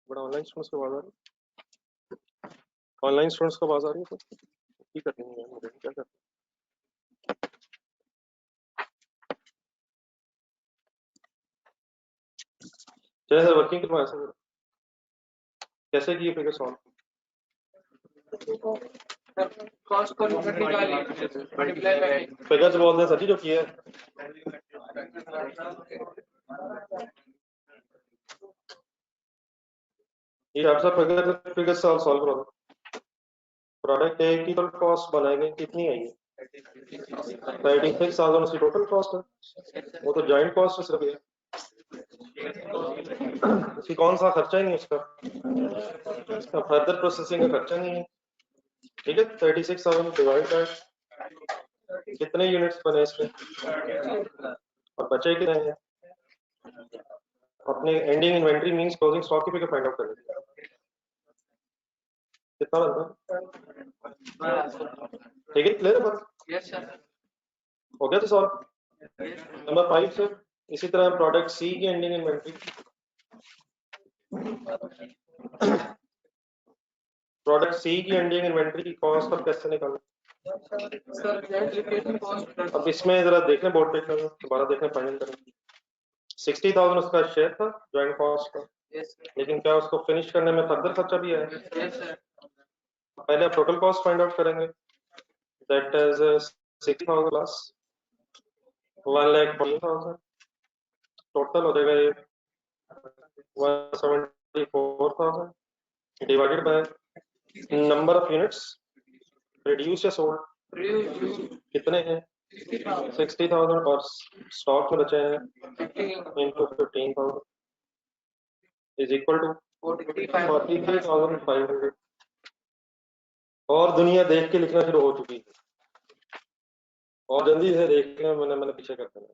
बड़ा online students को आवाज आ रही है, ऑनलाइन स्टूडेंट्स को आवाज आ रही है, तो ठीक करनी है मुझे क्या करना है सर। वर्किंग करवाया सर, कैसे किए फिगर सॉल्व? फिगर्स बोल दें सर जी जो किए ये आप सब फिगर सॉल्व करो। प्रोडक्ट ए की टोटल कॉस्ट बनाएंगे कितनी आई है? 36,000 उसकी टोटल कॉस्ट है, वो तो जॉइंट कॉस्ट है सिर्फ ये, इसकी कौन सा खर्चा ही नहीं इसका फर्दर प्रोसेसिंग का खर्चा नहीं है। ठीक है, 36,000 डिवाइड बाय कितने यूनिट्स बने इसमें और बचे कितने हैं? अपने ending inventory means closing stock की फिगर फाइंड आउट करेंगे। कितना बनता है? ठीक है, क्लियर है बस? हो गया तो सॉल्व। नंबर 5 से इसी तरह प्रोडक्ट सी की एंडिंग इन्वेंटरी, प्रोडक्ट सी की एंडिंग इन्वेंटरी की कॉस्ट अब कैसे निकालें? अब इसमें जरा देखने बोर्ड पे दोबारा देखने फाइनल करें। 60,000 उसका शेयर था ज्वाइंट कॉस्ट का, लेकिन क्या उसको फिनिश करने में फर्दर खर्चा भी है? पहले आप टोटल कॉस्ट फाइंड आउट करेंगे, दैट इज 60,000 प्लस 1,40,000, टोटल हो जाएगा ये 174,000 divided by number of units produce या सोल्ड कितने हैं? 60,000 और स्टॉक में बचे हैं इंटू 15,000 इज इक्वल टू 43,500। और दुनिया देख के लिखना शुरू हो चुकी है और जल्दी से देखने में मैंने पीछे करते हैं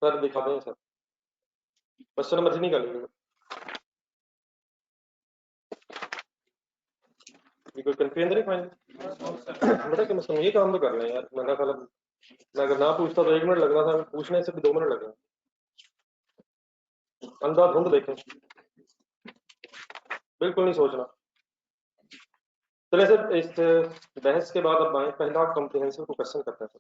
सर, दिखा दें सर। क्वेश्चन नंबर 3 निकालिए। ये कोई कंफ्यूजन नहीं फाइनल बेटा, कम से कम ये काम तो कर लें यार। मैं कहा मैं अगर ना पूछता तो 1 मिनट लग रहा था, पूछने से भी 2 मिनट लग रहे हैं। अंधाधुंध देखें, बिल्कुल नहीं सोचना। चलिए सर, इस बहस के बाद अब आए पहला कॉम्प्रिहेंसिव क्वेश्चन करते हैं।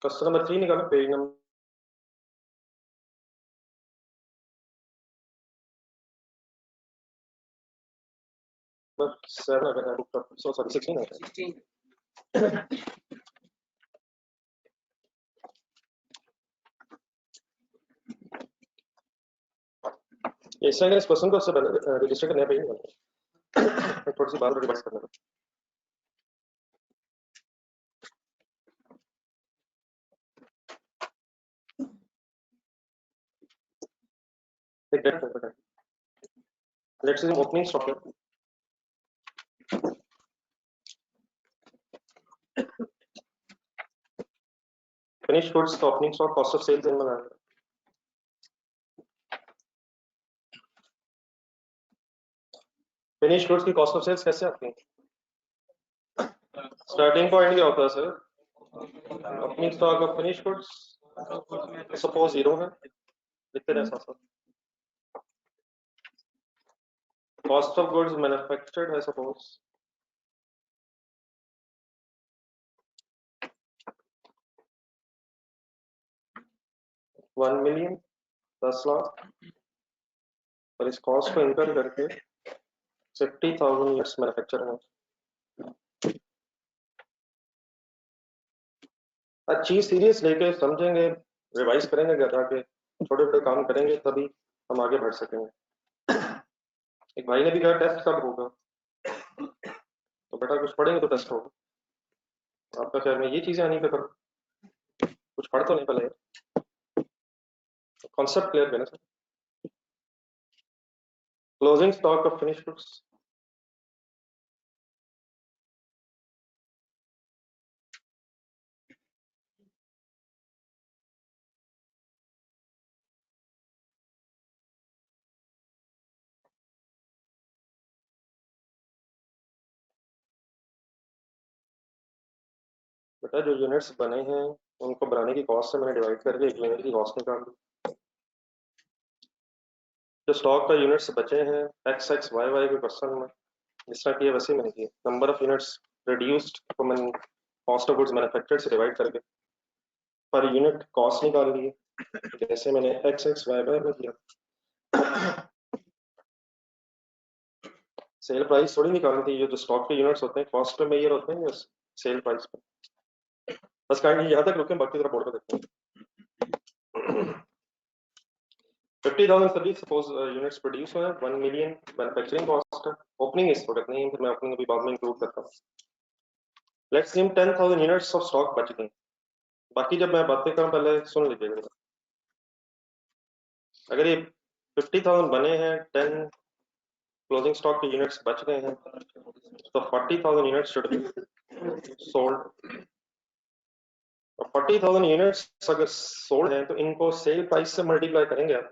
क्वेश्चन नंबर 3 निकालो, पेज नंबर 7 अगर है बुक का, सॉरी 16 है। इस तरह इस क्वेश्चन को उससे पहले रजिस्टर करने पे ही थोड़ी सी बात रिवर्स करना। एक डेट करते हैं, लेट्स से ओपनिंग स्टॉक है। फिनिश गुड्स का opening stock cost of sales इन बनाया। फिनिश गुड्स की कॉस्ट ऑफ सेल्स कैसे आती है? स्टार्टिंग पॉइंट क्या होता है sir? Opening stock of finish goods suppose 0 है, लिखते रहे साथ साथ। कॉस्ट ऑफ गुड्स मैन्युफैक्चर्ड है सपोज 1 मिलियन, 10 लाख, और इस कॉस्ट को इनकर करके 50,000 यूनिट्स मैन्युफैक्चर है। आज चीज सीरियस लेके समझेंगे, रिवाइज करेंगे, घर आके छोटे छोटे काम करेंगे, तभी हम आगे बढ़ सकेंगे। एक भाई ने भी कहा टेस्ट कब होगा, तो बेटा कुछ पढ़ेंगे तो टेस्ट होगा। आपका खैर में ये चीजें आनी पे, पर कुछ पढ़ तो नहीं पहले, कॉन्सेप्ट क्लियर करना sir. Closing stock of finish goods, बेटा जो यूनिट्स बने हैं उनको बनाने की कॉस्ट से मैंने डिवाइड करके एक यूनिट की कॉस्ट निकाल दी। जो स्टॉक का यूनिट्स बचे हैं एक्स एक्स वाई वाई के क्वेश्चन में जिस तरह किया वैसे ही मैंने किया, नंबर ऑफ यूनिट्स रिड्यूस्ड को मैंने कॉस्ट ऑफ गुड्स मैन्युफैक्चर्ड से डिवाइड करके पर यूनिट कॉस्ट निकाल ली, जैसे मैंने एक्स एक्स वाई वाई में किया। सेल प्राइस थोड़ी निकालनी थी, ये जो स्टॉक के यूनिट्स होते हैं कॉस्ट पे मेजर होते हैं या सेल प्राइस पे। बस काइंडली यहाँ तक रुके, बाकी तरफ बोर्ड पे देखते हैं। 50,000 सभी सपोज यूनिट्स प्रोड्यूस हुए, 1 मिलियन मैन्युफैक्चरिंग कॉस्ट है, ओपनिंग इस वक्त नहीं, फिर मैं ओपनिंग अभी बाद में इंक्लूड करता हूँ। Let's assume 10,000 units of stock बच गए। बाकी जब मैं बातें करूँ पहले सुन लीजिएगा। अगर ये 50,000 बने हैं, 10 क्लोजिंग स्टॉक के यूनिट्स बच गए हैं, तो 40,000 units should be sold. 40,000 units अगर सोल्ड हैं तो इनको सेल प्राइस से मल्टीप्लाई करेंगे आप।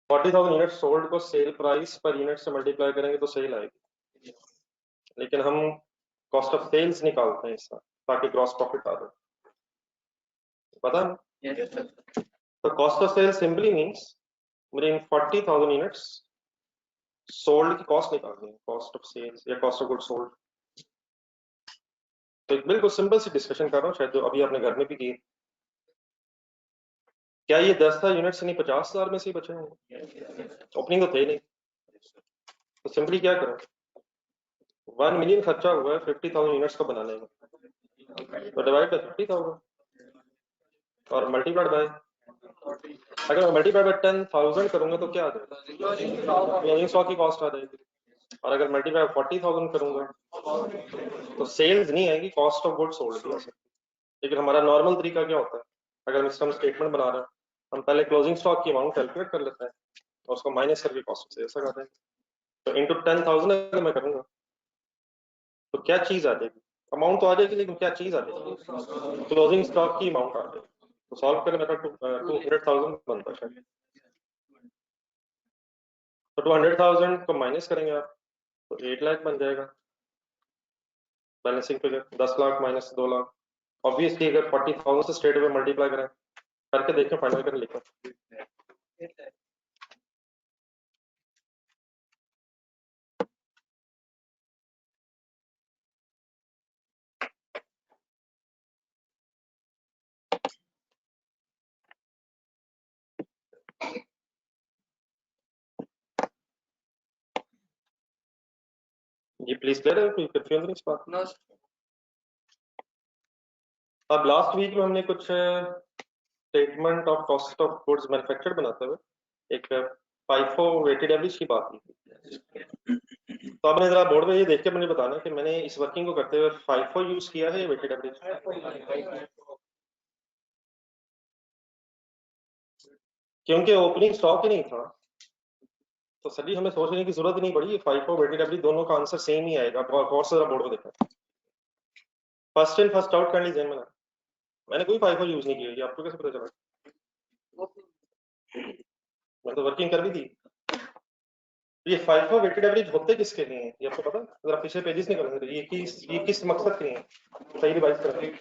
40,000 यूनिट सोल्ड को सेल प्राइस पर यूनिट से मल्टीप्लाई करेंगे तो सेल आएगी, लेकिन हम कॉस्ट ऑफ सेल्स निकालते हैं इसका ताकि ग्रॉस प्रॉफिट आ जाए, पता है? तो cost of sales simply means मुझे इन 40,000 यूनिट्स सोल्ड की कॉस्ट निकालनी है, कॉस्ट ऑफ सेल्स या कॉस्ट ऑफ गुड सोल्ड। तो एक बिल्कुल सिंपल सी डिस्कशन कर रहा हूँ, शायद जो अभी आपने घर में भी की। क्या ये 10,000 यूनिट से नहीं 50,000 में से ही बचे होंगे? ओपनिंग तो थे नहीं, तो सिंपली क्या करें, 1 मिलियन खर्चा हुआ है 50,000 यूनिट्स को बनाने में, तो डिवाइड बाय 50,000 और मल्टीप्लाइड बाय, अगर मैं मल्टीप्लाई बाय 10,000 करूंगा तो क्या आ जाएगा, क्लोजिंग स्टॉक की कॉस्ट आ जाएगी। और अगर मल्टीप्लाई 40,000 करूंगा तो सेल्स नहीं आएगी, कॉस्ट ऑफ गुड्स सोल्ड भी आ सकती है। लेकिन हमारा नॉर्मल तरीका क्या होता है, अगर हम इसका स्टेटमेंट बना रहे हैं, हम पहले क्लोजिंग स्टॉक की अमाउंट कैलकुलेट कर लेते हैं और उसको माइनस करके कॉस्ट से ऐसा करते हैं। तो इंटू 10,000 अगर मैं करूंगा तो क्या चीज आ जाएगी, अमाउंट तो आ जाएगी लेकिन क्या चीज आ जाएगी, क्लोजिंग स्टॉक की अमाउंट आ जाएगी। तो सॉल्व करें मेरा 200,000 बनता है शायद, तो 200,000 को माइनस करेंगे आप तो 8 लाख बन जाएगा balancing figure, 10 lakh minus 2 lakh. Obviously अगर 40,000 से स्ट्रेट अवे मल्टीप्लाई करें करके देखें, फाइनल करें लिखो। जी प्लीज क्लियर है, कोई कंफ्यूजन नहीं इस बात में? अब लास्ट वीक में हमने कुछ statement of cost of goods manufactured बनाते हुए एक FIFO वेटेड एवरेज की बात की थी। तो आपने जरा बोर्ड में ये देख के मुझे बताना कि मैंने इस वर्किंग को करते हुए FIFO यूज किया है या वेटेड एवरेज, क्योंकि ओपनिंग स्टॉक ही नहीं था तो सभी हमें सोचने की जरूरत नहीं पड़ी। FIFO वेटेड एवरेज दोनों का आंसर सेम ही आएगा। और से जरा बोर्ड को देखा, फर्स्ट इन फर्स्ट आउट कर लीजिए। मैंने कोई FIFO यूज नहीं किया, ये आपको कैसे पता चला? मैं तो वर्किंग कर भी दी। ये FIFO वेटेड एवरेज होते किसके लिए हैं ये आपको पता है? जरा पिछले पेजेस नहीं करेंगे, ये किस मकसद के लिए है, सही रिवाइज करेंगे।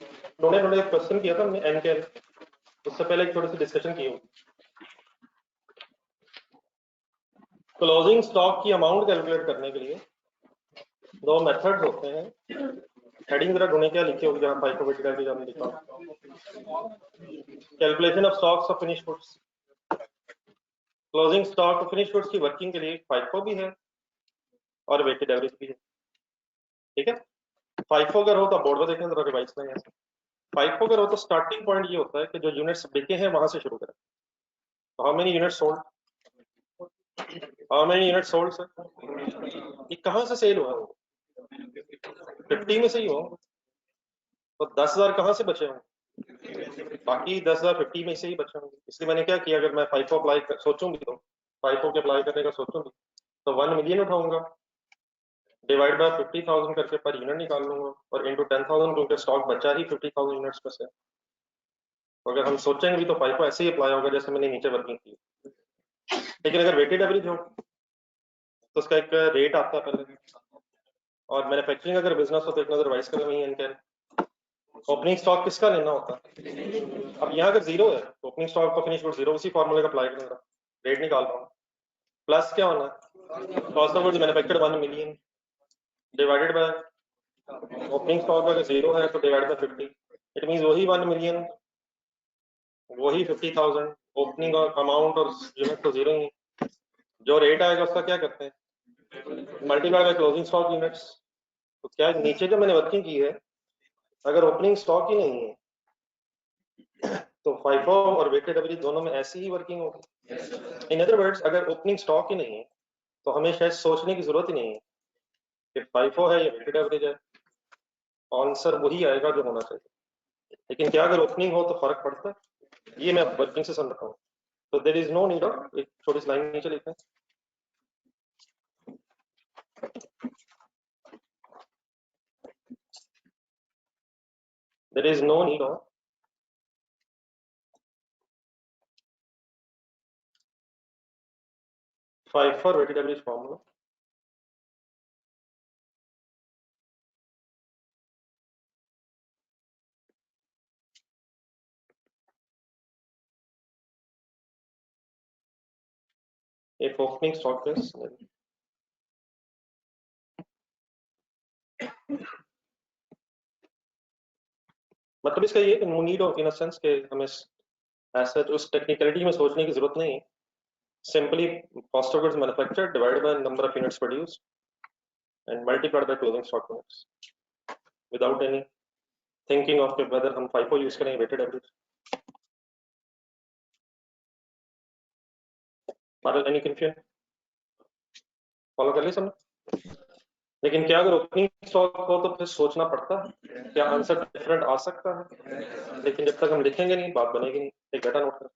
उन्होंने एक क्वेश्चन किया था हमने एनकेएल, उससे पहले एक थोड़ी सी डिस्कशन की हो। क्लोजिंग स्टॉक की अमाउंट कैलकुलेट करने के लिए दो मेथड्स होते हैं। हेडिंग जरा ढूंढे क्या लिखे होगी जहां FIFO वेटेड एवरेज आपने लिखा, calculation of stocks of finish goods. Closing stock of finish goods की वर्किंग के लिए FIFO भी है और वेटेड एवरेज भी है, ठीक है। FIFO अगर हो तो बोर्ड में देखें जरा रिवाइज करें। FIFO अगर हो तो स्टार्टिंग पॉइंट ये होता है कि जो यूनिट्स बिके हैं वहां से शुरू करें। तो how many units sold, how many units sold sir, ये कहां से सेल हुआ, 50 में से ही हो, तो 10,000 कहां से बचे होंगे, बाकी 10,000 50 में से ही बचे होंगे। इसलिए मैंने क्या किया, अगर मैं FIFO अप्लाई सोचूंगी तो FIFO के अप्लाई करने का सोचूंगी तो 1 मिलियन उठाऊंगा, डिवाइड बाय 50,000 करके पर यूनिट निकाल लूंगा और इंटू 10,000 क्योंकि स्टॉक बचा ही 50,000 यूनिट्स में से। तो अगर हम सोचेंगे भी तो FIFO ऐसे ही अप्लाई होगा जैसे मैंने नीचे वर्किंग की। लेकिन अगर वेटेड एवरेज हो तो उसका एक रेट आता है पहले, और मैन्युफैक्चरिंग अगर बिजनेस हो तो एक नजर वाइज करें वही इनके ओपनिंग स्टॉक किसका लेना होता है। अब यहाँ अगर जीरो है तो ओपनिंग स्टॉक का फिनिश गुड जीरो, उसी फॉर्मूले का अप्लाई करूंगा, रेट निकाल रहा हूँ। प्लस क्या होना, cost of goods manufactured 1 million divided by opening stock अगर 0 है तो डिवाइड बाय 50, इट मींस वही 1 मिलियन वही 50,000 ओपनिंग और अमाउंट और यूनिट तो 0 ही है। जो रेट आएगा उसका क्या करते हैं, multiply by closing stock units. तो क्या नीचे जो मैंने वर्किंग की है, अगर ओपनिंग स्टॉक ही नहीं है तो फाइफो और वेटेड एवरेज दोनों में ऐसी ही वर्किंग होगी। इन अदर वर्ड्स, अगर ओपनिंग स्टॉक ही नहीं है तो हमें शायद सोचने की जरूरत ही नहीं है कि फाइफो है या वेटेड एवरेज है, आंसर वही आएगा जो होना चाहिए। लेकिन क्या अगर ओपनिंग हो तो फर्क पड़ता है, ये मैं वर्किंग से समझ रहा हूँ। तो there is no need of, एक छोटी सी लाइन नीचे लिखते हैं, there is no need of FIFO weighted average formula. If opening stock is मतलब इसका ये no need of in a sense के हमें ऐसा उस टेक्निकलिटी में सोचने की जरूरत नहीं है, simply cost of goods manufactured divided by number of units produced and multiplied by closing stock units without any thinking of whether हम फाइफो यूज करें वेटेड एवरेज। मतलब एनी कंफ्यूजन, फॉलो कर ली समझ। लेकिन क्या अगर ओपनिंग स्टॉक हो तो फिर सोचना पड़ता है, क्या आंसर डिफरेंट आ सकता है, लेकिन जब तक हम लिखेंगे नहीं बात बनेगी नहीं। एक डाटा नोट करें,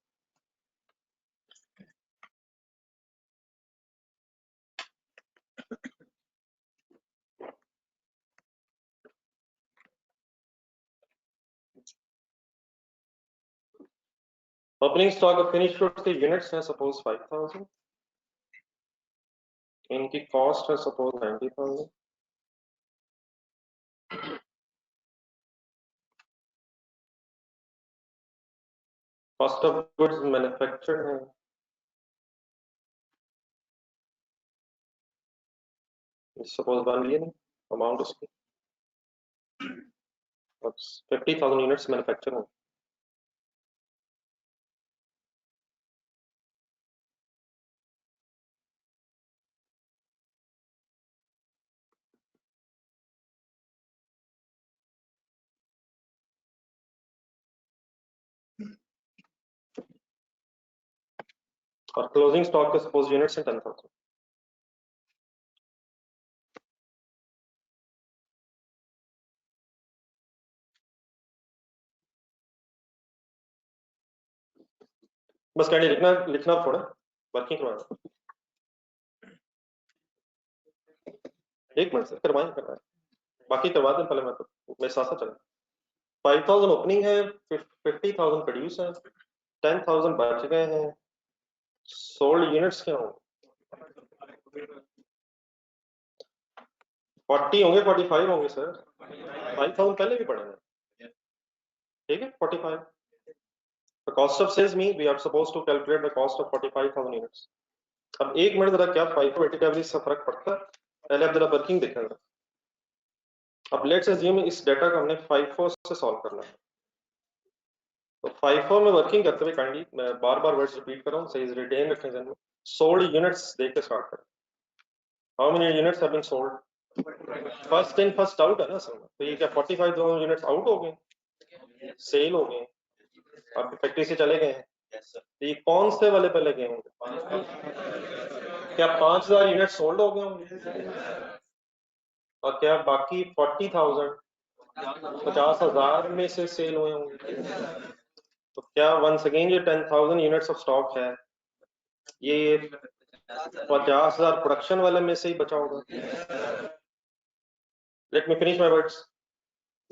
opening stock of finish goods के यूनिट्स है सपोज 5000, इनकी कॉस्ट है suppose 90,000, cost of goods manufactured है सपोज 1 मिलियन, अमाउंट उसकी 50,000 यूनिट्स मैन्युफैक्चर है। और क्लोजिंग स्टॉक का सपोज यूनिट्स है 10,000। बस कैंडी लिखना लिखना थोड़ा वर्किंग करवाना, एक मिनट से करवाएं करना है, बाकी करवा दें पहले, मैं तो मेरे साथ साथ चलें। 5,000 ओपनिंग है, 50,000 प्रोड्यूस है, 10,000 बच गए हैं, सोल्ड यूनिट्स क्या होंगे, 40 होंगे 45 होंगे सर, 5,000 पहले भी पढ़े हैं, ठीक है 45। The cost of sales mean we are supposed to calculate the cost of 45,000 units. अब एक मिनट जरा क्या फाइफो वेटेड एवरेज से फर्क पड़ता है, पहले आप जरा वर्किंग देखा जरा। अब लेट्स अज्यूम इस डाटा को हमने फाइफो से सॉल्व करना है, तो फाइफो में वर्किंग करते हुए काइंडली मैं बार बार वर्ड्स रिपीट कर रहा हूँ, सही रिटेन रखें जहन में। सोल्ड यूनिट्स देख के स्टार्ट करें, how many units have been sold, first in first out है ना असल में, तो ये क्या 45,000 यूनिट्स आउट हो गए, सेल हो गए, आप फैक्ट्री से चले गए हैं, तो ये कौन से वाले पे लगे होंगे, क्या 5,000 यूनिट सोल्ड हो गए होंगे, और क्या बाकी 40,000 50,000 में से सेल हुए होंगे, तो क्या वंस अगेन ये 10,000 यूनिट्स ऑफ स्टॉक है, ये 50,000 प्रोडक्शन वाले में से ही बचा होगा। Let me finish my words,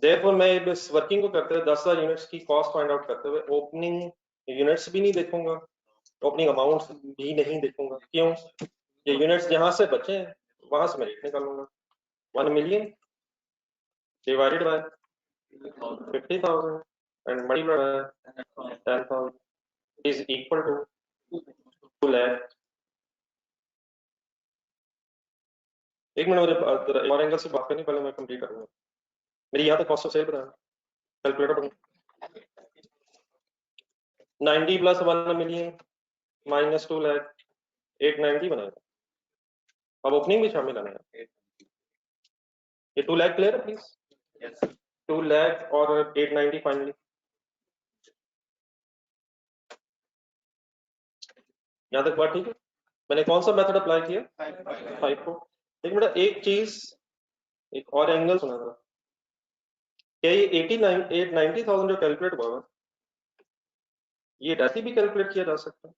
therefore मैं इस वर्किंग को करते हुए 10,000 यूनिट्स की कॉस्ट फाइंड आउट करते हुए ओपनिंग यूनिट्स भी नहीं देखूंगा, ओपनिंग अमाउंट भी नहीं देखूंगा, क्यों, ये यूनिट्स जहां से बचे हैं वहां से मैं रेट निकालूंगा, 1 million divided by 50,000 and multiplied by 10,000 is equal to 2 lakh एक मिनट, मेरे और एंगल से बात करनी, पहले मैं कंप्लीट करूंगा। मेरी यहाँ तक कॉस्ट ऑफ सेल बताया, कैलकुलेटर पर 90 प्लस 1 मिलियन माइनस 2 लाख 890 बनाएगा। अब ओपनिंग भी शामिल है, ये 2 लाख क्लियर है प्लीज? 2 लाख और 890 फाइनली। यहाँ तक बात ठीक है? मैंने कौन सा मेथड अप्लाई किया? 5 को। एक मिनट, एक चीज, एक और एंगल सुना था, क्या ये 890,000 जो कैलकुलेट हुआ है, ये ऐसे भी कैलकुलेट किया जा सकता है?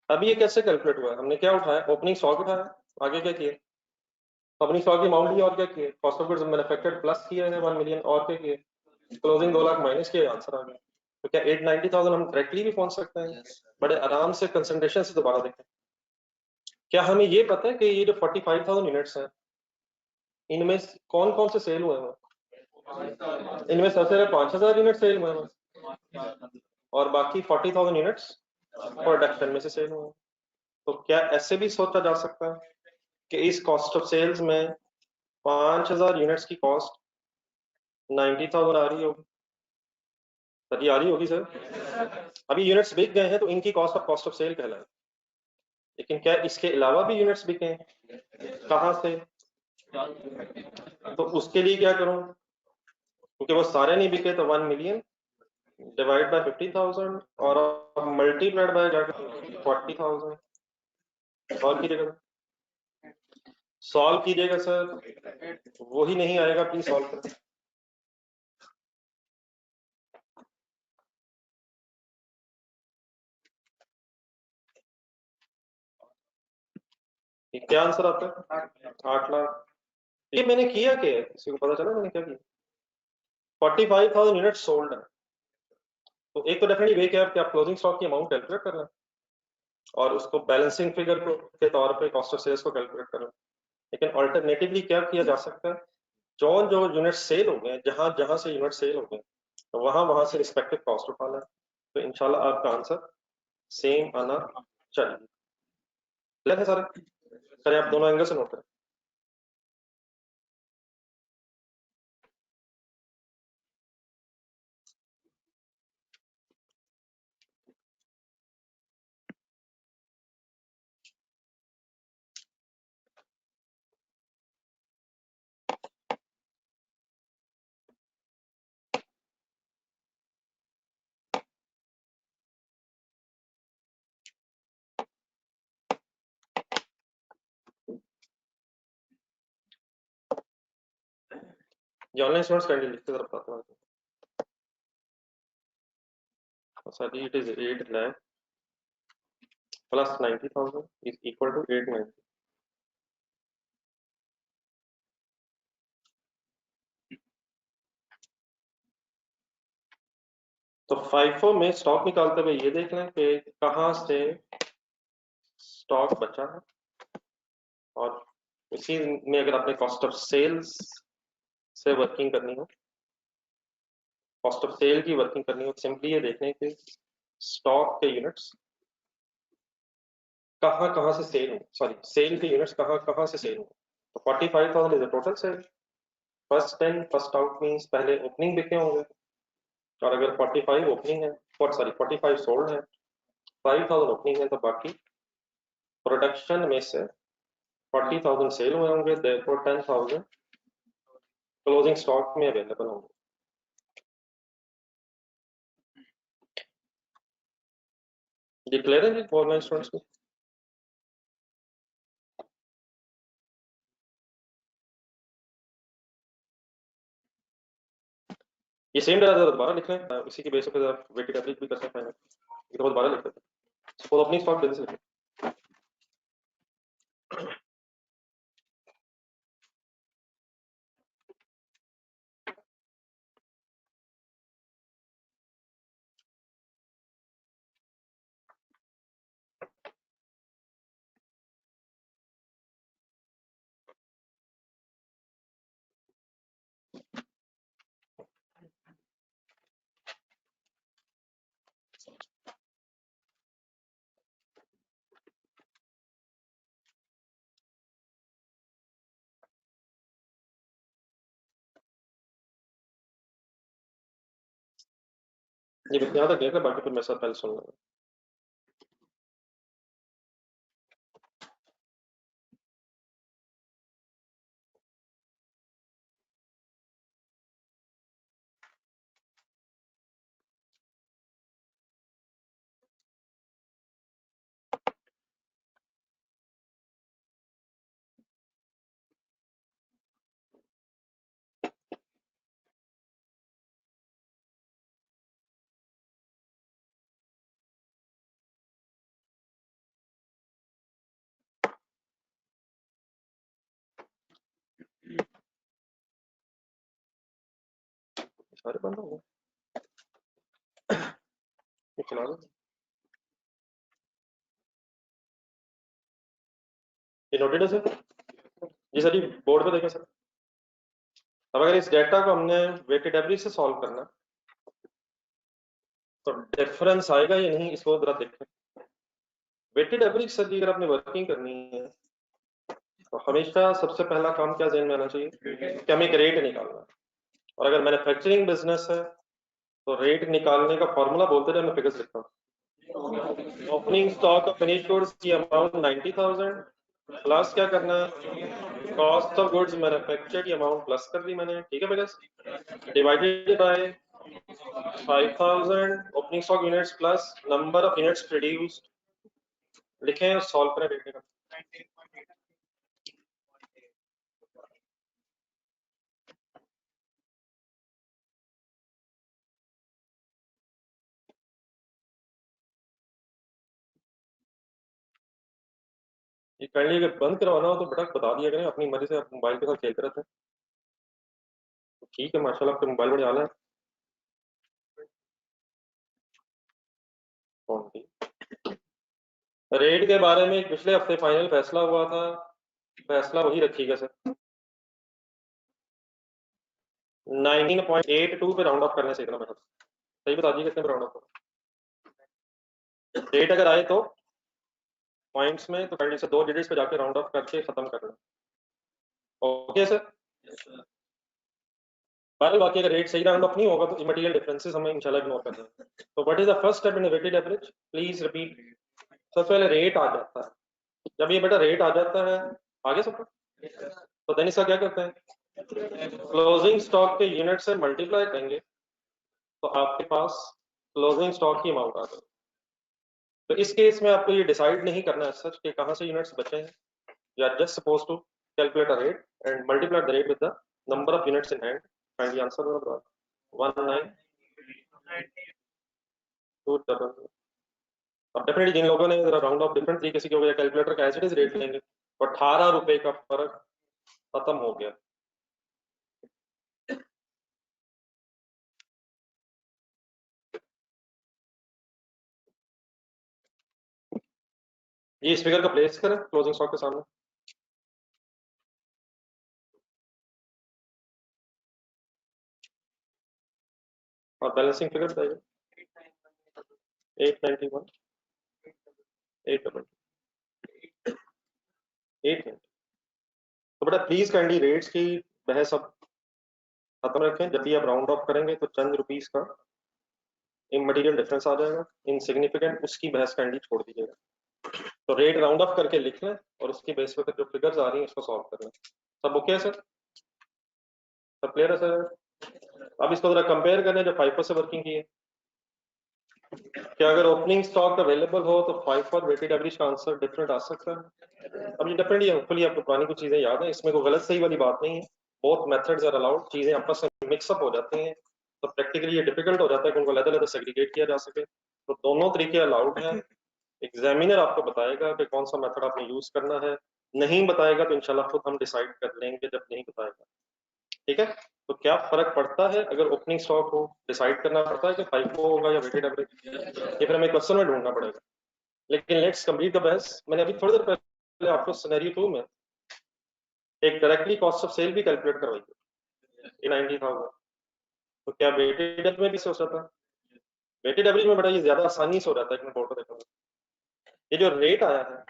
अभी ये कैसे कैलकुलेट हुआ है? हमने क्या उठाया? ओपनिंग स्टॉक उठाया, आगे क्या किए? ओपनिंग स्टॉक की अमाउंट लिया और क्या किए? Cost of goods manufactured plus किया है 1 मिलियन, और क्या किए? क्लोजिंग 2 लाख माइनस किया, आंसर आ गया। तो क्या 890,000 हम डायरेक्टली भी पहुंच सकते हैं? बड़े आराम से कंसंट्रेशन से दोबारा देखें। क्या हमें ये पता है कि ये जो 45,000 यूनिट्स हैं, इनमें कौन कौन से सेल हुए हैं? इनमें सबसे पहले 5,000 यूनिट सेल हुए हैं और बाकी 40,000 यूनिट्स प्रोडक्शन में से सेल हुए हैं। तो क्या ऐसे भी सोचा जा सकता है कि इस कॉस्ट ऑफ सेल्स में 5,000 यूनिट्स की कॉस्ट 90,000 आ रही होगी? सर ये आ रही होगी सर। अभी यूनिट्स बिक गए हैं तो इनकी कॉस्ट ऑफ सेल कहलाए, लेकिन क्या इसके अलावा भी यूनिट्स बिके हैं? कहाँ से? तो उसके लिए क्या करूं? क्योंकि वो सारे नहीं बिके, तो 1 मिलियन डिवाइड बाय 50,000 और मल्टीप्लाइड बाय 40,000। सॉल्व कीजिएगा, सॉल्व कीजिएगा सर। वही नहीं आएगा, प्लीज सॉल्व करें। क्या आंसर आता है? 8 लाख। ये मैंने किया क्या है, किसी को पता चला मैंने क्या किया? 45,000 यूनिट सोल्ड है। तो एक तो डेफिनेटली वे क्या है कि आप क्लोजिंग स्टॉक की अमाउंट कैलकुलेट कर लें और उसको बैलेंसिंग फिगर को के तौर पे कॉस्ट ऑफ सेल्स को कैलकुलेट करें। लेकिन अल्टरनेटिवली क्या किया जा सकता है, जो जो यूनिट सेल हो गए, जहां जहां से यूनिट सेल हो गए, तो वहां से रिस्पेक्टिव कॉस्ट उठाना है। तो इंशाल्लाह आपका आंसर सेम आना चाहिए। क्लियर है सारे? करें आप दोनों एंगल से नोट करें। ये ऑनलाइन स्टूडेंट्स कैंडल लिखते तरफ आता हूँ sir. It is 8 lakh plus 90,000 is equal to 890। तो FIFO में स्टॉक निकालते हुए ये देख लें कि कहाँ से स्टॉक बचा है, और इसी में अगर आपने कॉस्ट ऑफ सेल्स से वर्किंग करनी हो, कॉस्ट ऑफ सेल की वर्किंग करनी हो, सिंपली ये देखने के स्टॉक के यूनिट्स कहाँ कहाँ से सेल हो, सॉरी सेल के यूनिट्स कहाँ कहाँ से सेल हो। तो 45,000 is the total sale. First in first out means पहले ओपनिंग बिके होंगे, और अगर 45 ओपनिंग है, सॉरी 45 सोल्ड है, 5,000 ओपनिंग है, तो बाकी प्रोडक्शन में से 40,000 सेल हुए होंगे, therefore 10,000 क्लोजिंग स्टॉक में अवेलेबल होंगे। ये क्लियर है जी ऑनलाइन स्टूडेंट्स को? ये सेम डाटा दोबारा लिख लें, इसी के बेसिस पे आप वेटेड एवरेज भी कर सकते हैं। ये तो दोबारा लिख लेते हैं, सपोज अपनी स्टॉक बिजनेस लिखें। ये बस यहाँ तक देख ले, बाकी फिर मेरे साथ पहले सुन लेना। सारे बंद हो गए, चला दो। ये नोटेड है सर? जी सर, ये बोर्ड पे देखें सर। अब अगर इस डेटा को हमने वेटेड एवरेज से सॉल्व करना तो डिफरेंस आएगा या नहीं, इसको जरा देखें। वेटेड एवरेज सर की अगर आपने वर्किंग करनी है तो हमेशा सबसे पहला काम क्या ध्यान में आना चाहिए कि हमें एक रेट निकालना है। और अगर मैन्युफैक्चरिंग बिजनेस है तो रेट निकालने का फॉर्मूला बोलते थे, मैं फिगर्स लिखता हूँ। Opening stock of finished goods की अमाउंट 90,000 प्लस क्या करना है, कॉस्ट ऑफ गुड्स मैन्युफैक्चर्ड की अमाउंट प्लस कर दी मैंने, ठीक है figures, divided by 5,000 opening stock units plus number of units produced, लिखें और सॉल्व करें रेट का। ये काइंडली अगर बंद करवाना हो तो बटक बता दिया करें, अपनी मर्जी से आप मोबाइल के साथ खेलते रहते हैं। तो ठीक है, माशाल्लाह आपके मोबाइल बड़े आला है। कौन सी रेट के बारे में पिछले हफ्ते फाइनल फैसला हुआ था, फैसला वही रखिएगा सर। 19.82 पे राउंड ऑफ करने से इतना बता, सही बता दीजिए कितने पे राउंड ऑफ। रेट अगर आए तो पॉइंट्स में तो काइंडली से 2 डिजिट्स पे जाके राउंड ऑफ करके खत्म करना। Okay sir. बहरहाल बाकी अगर रेट सही राउंड ऑफ नहीं होगा तो इमटेरियल डिफरेंसेस हमें इंशाल्लाह इग्नोर करना है। तो what is the first step in weighted average, please repeat. सबसे पहले रेट आ जाता है, जब ये बेटा रेट आ जाता है आगे सबका, तो देन इसका क्या करते हैं, क्लोजिंग स्टॉक के यूनिट से मल्टीप्लाई करेंगे तो आपके पास क्लोजिंग स्टॉक की अमाउंट आ जाएगी। तो इस केस में आपको ये डिसाइड नहीं करना है सच कि कहाँ से यूनिट्स बचे हैं, you are just suppose to calculate a rate and multiply the rate with the number of units in hand. Kindly answer 19,200। अब डेफिनेटली जिन लोगों ने राउंड ऑफ डिफरेंट तरीके से किया हुआ कैलकुलेटर का एज इट इज रेट लेंगे तो 18 रुपए का फर्क खत्म हो गया। ये इस फिगर का प्लेस करें क्लोजिंग स्टॉक के सामने और बैलेंसिंग फिगर बताइए। 891 8 तो बेटा प्लीज काइंडली रेट्स की बहस अब खत्म रखें। जब भी आप राउंड ऑफ करेंगे तो चंद रुपीस का इमटेरियल डिफरेंस आ जाएगा, इनसिग्निफिकेंट, उसकी बहस काइंडली छोड़ दीजिएगा। तो रेट राउंड ऑफ करके लिख लें और उसकी बेस पर जो फिगर्स आ रही हैं उसको सॉल्व कर लें। सब ओके है सर, सब क्लियर है सर। अब इसको जरा कंपेयर करें जो 5 से वर्किंग की है, क्या अगर ओपनिंग स्टॉक अवेलेबल हो तो 5 और वेटेड एवरेज का आंसर डिफरेंट आ सकता है। अब ये डिफरेंट है, होपफुली आपको पुरानी कुछ चीजें याद है, इसमें कोई गलत सही वाली बात नहीं है। बोथ मेथड्स आर अलाउड, चीजें आपस में मिक्सअप हो जाती हैं तो प्रैक्टिकली ये डिफिकल्ट हो जाता है कि उनको अलग अलग सेग्रीगेट किया जा सके। तो दोनों तरीके अलाउड हैं। एग्जामिनर आपको बताएगा कि कौन सा मेथड आपने यूज करना है, नहीं बताएगा तो इंशाल्लाह खुद हम डिसाइड कर लेंगे जब नहीं बताएगा, ठीक है। तो क्या फर्क पड़ता है अगर ओपनिंग स्टॉक हो, डिसाइड करना पड़ता है कि 5 होगा या वेटेड एवरेज, ये फिर हमें क्वेश्चन में ढूंढना पड़ेगा। लेकिन लेट्स कंप्लीट द बहस। मैंने अभी थोड़ी देर पहले आपको सिनेरियो 2 में एक डायरेक्टली कॉस्ट ऑफ सेल भी कैलकुलेट करवाई थी 90,000। तो क्या वेटेड एवरेज में भी से हो सकता है? वेटेड एवरेज में बड़ा ये ज्यादा आसानी से हो जाता है। मैं फोटो देखा, ये जो रेट आया है